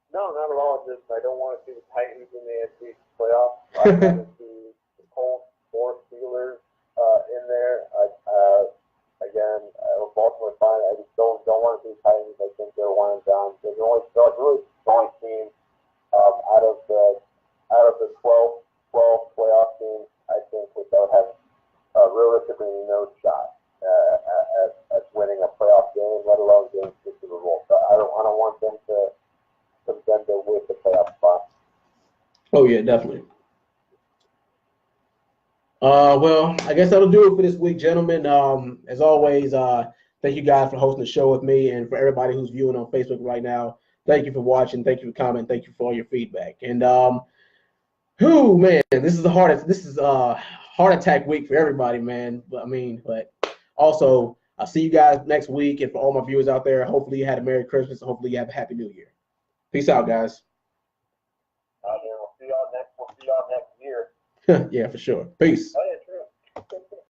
[SPEAKER 2] No, not at all. Just I don't want to see the Titans in the AFC playoffs. I want to see the Colts or Steelers in there. Baltimore fine. I just don't want to see the Titans. I think they're one and done. They're really the only team out of the 12 playoff teams. I think without having realistically no shot at winning a playoff game, let alone getting to the Super Bowl. So I don't want them to with the playoff spot.
[SPEAKER 1] Oh yeah, definitely. Well, I guess that'll do it for this week, gentlemen. As always, thank you guys for hosting the show with me, and for everybody who's viewing on Facebook right now. Thank you for watching. Thank you for commenting. Thank you for all your feedback. And man, this is heart attack week for everybody, man. But also I'll see you guys next week. And for all my viewers out there, hopefully you had a Merry Christmas. Hopefully you have a Happy New Year. Peace out, guys.
[SPEAKER 2] We'll see y'all next year.
[SPEAKER 1] Yeah, for sure. Peace.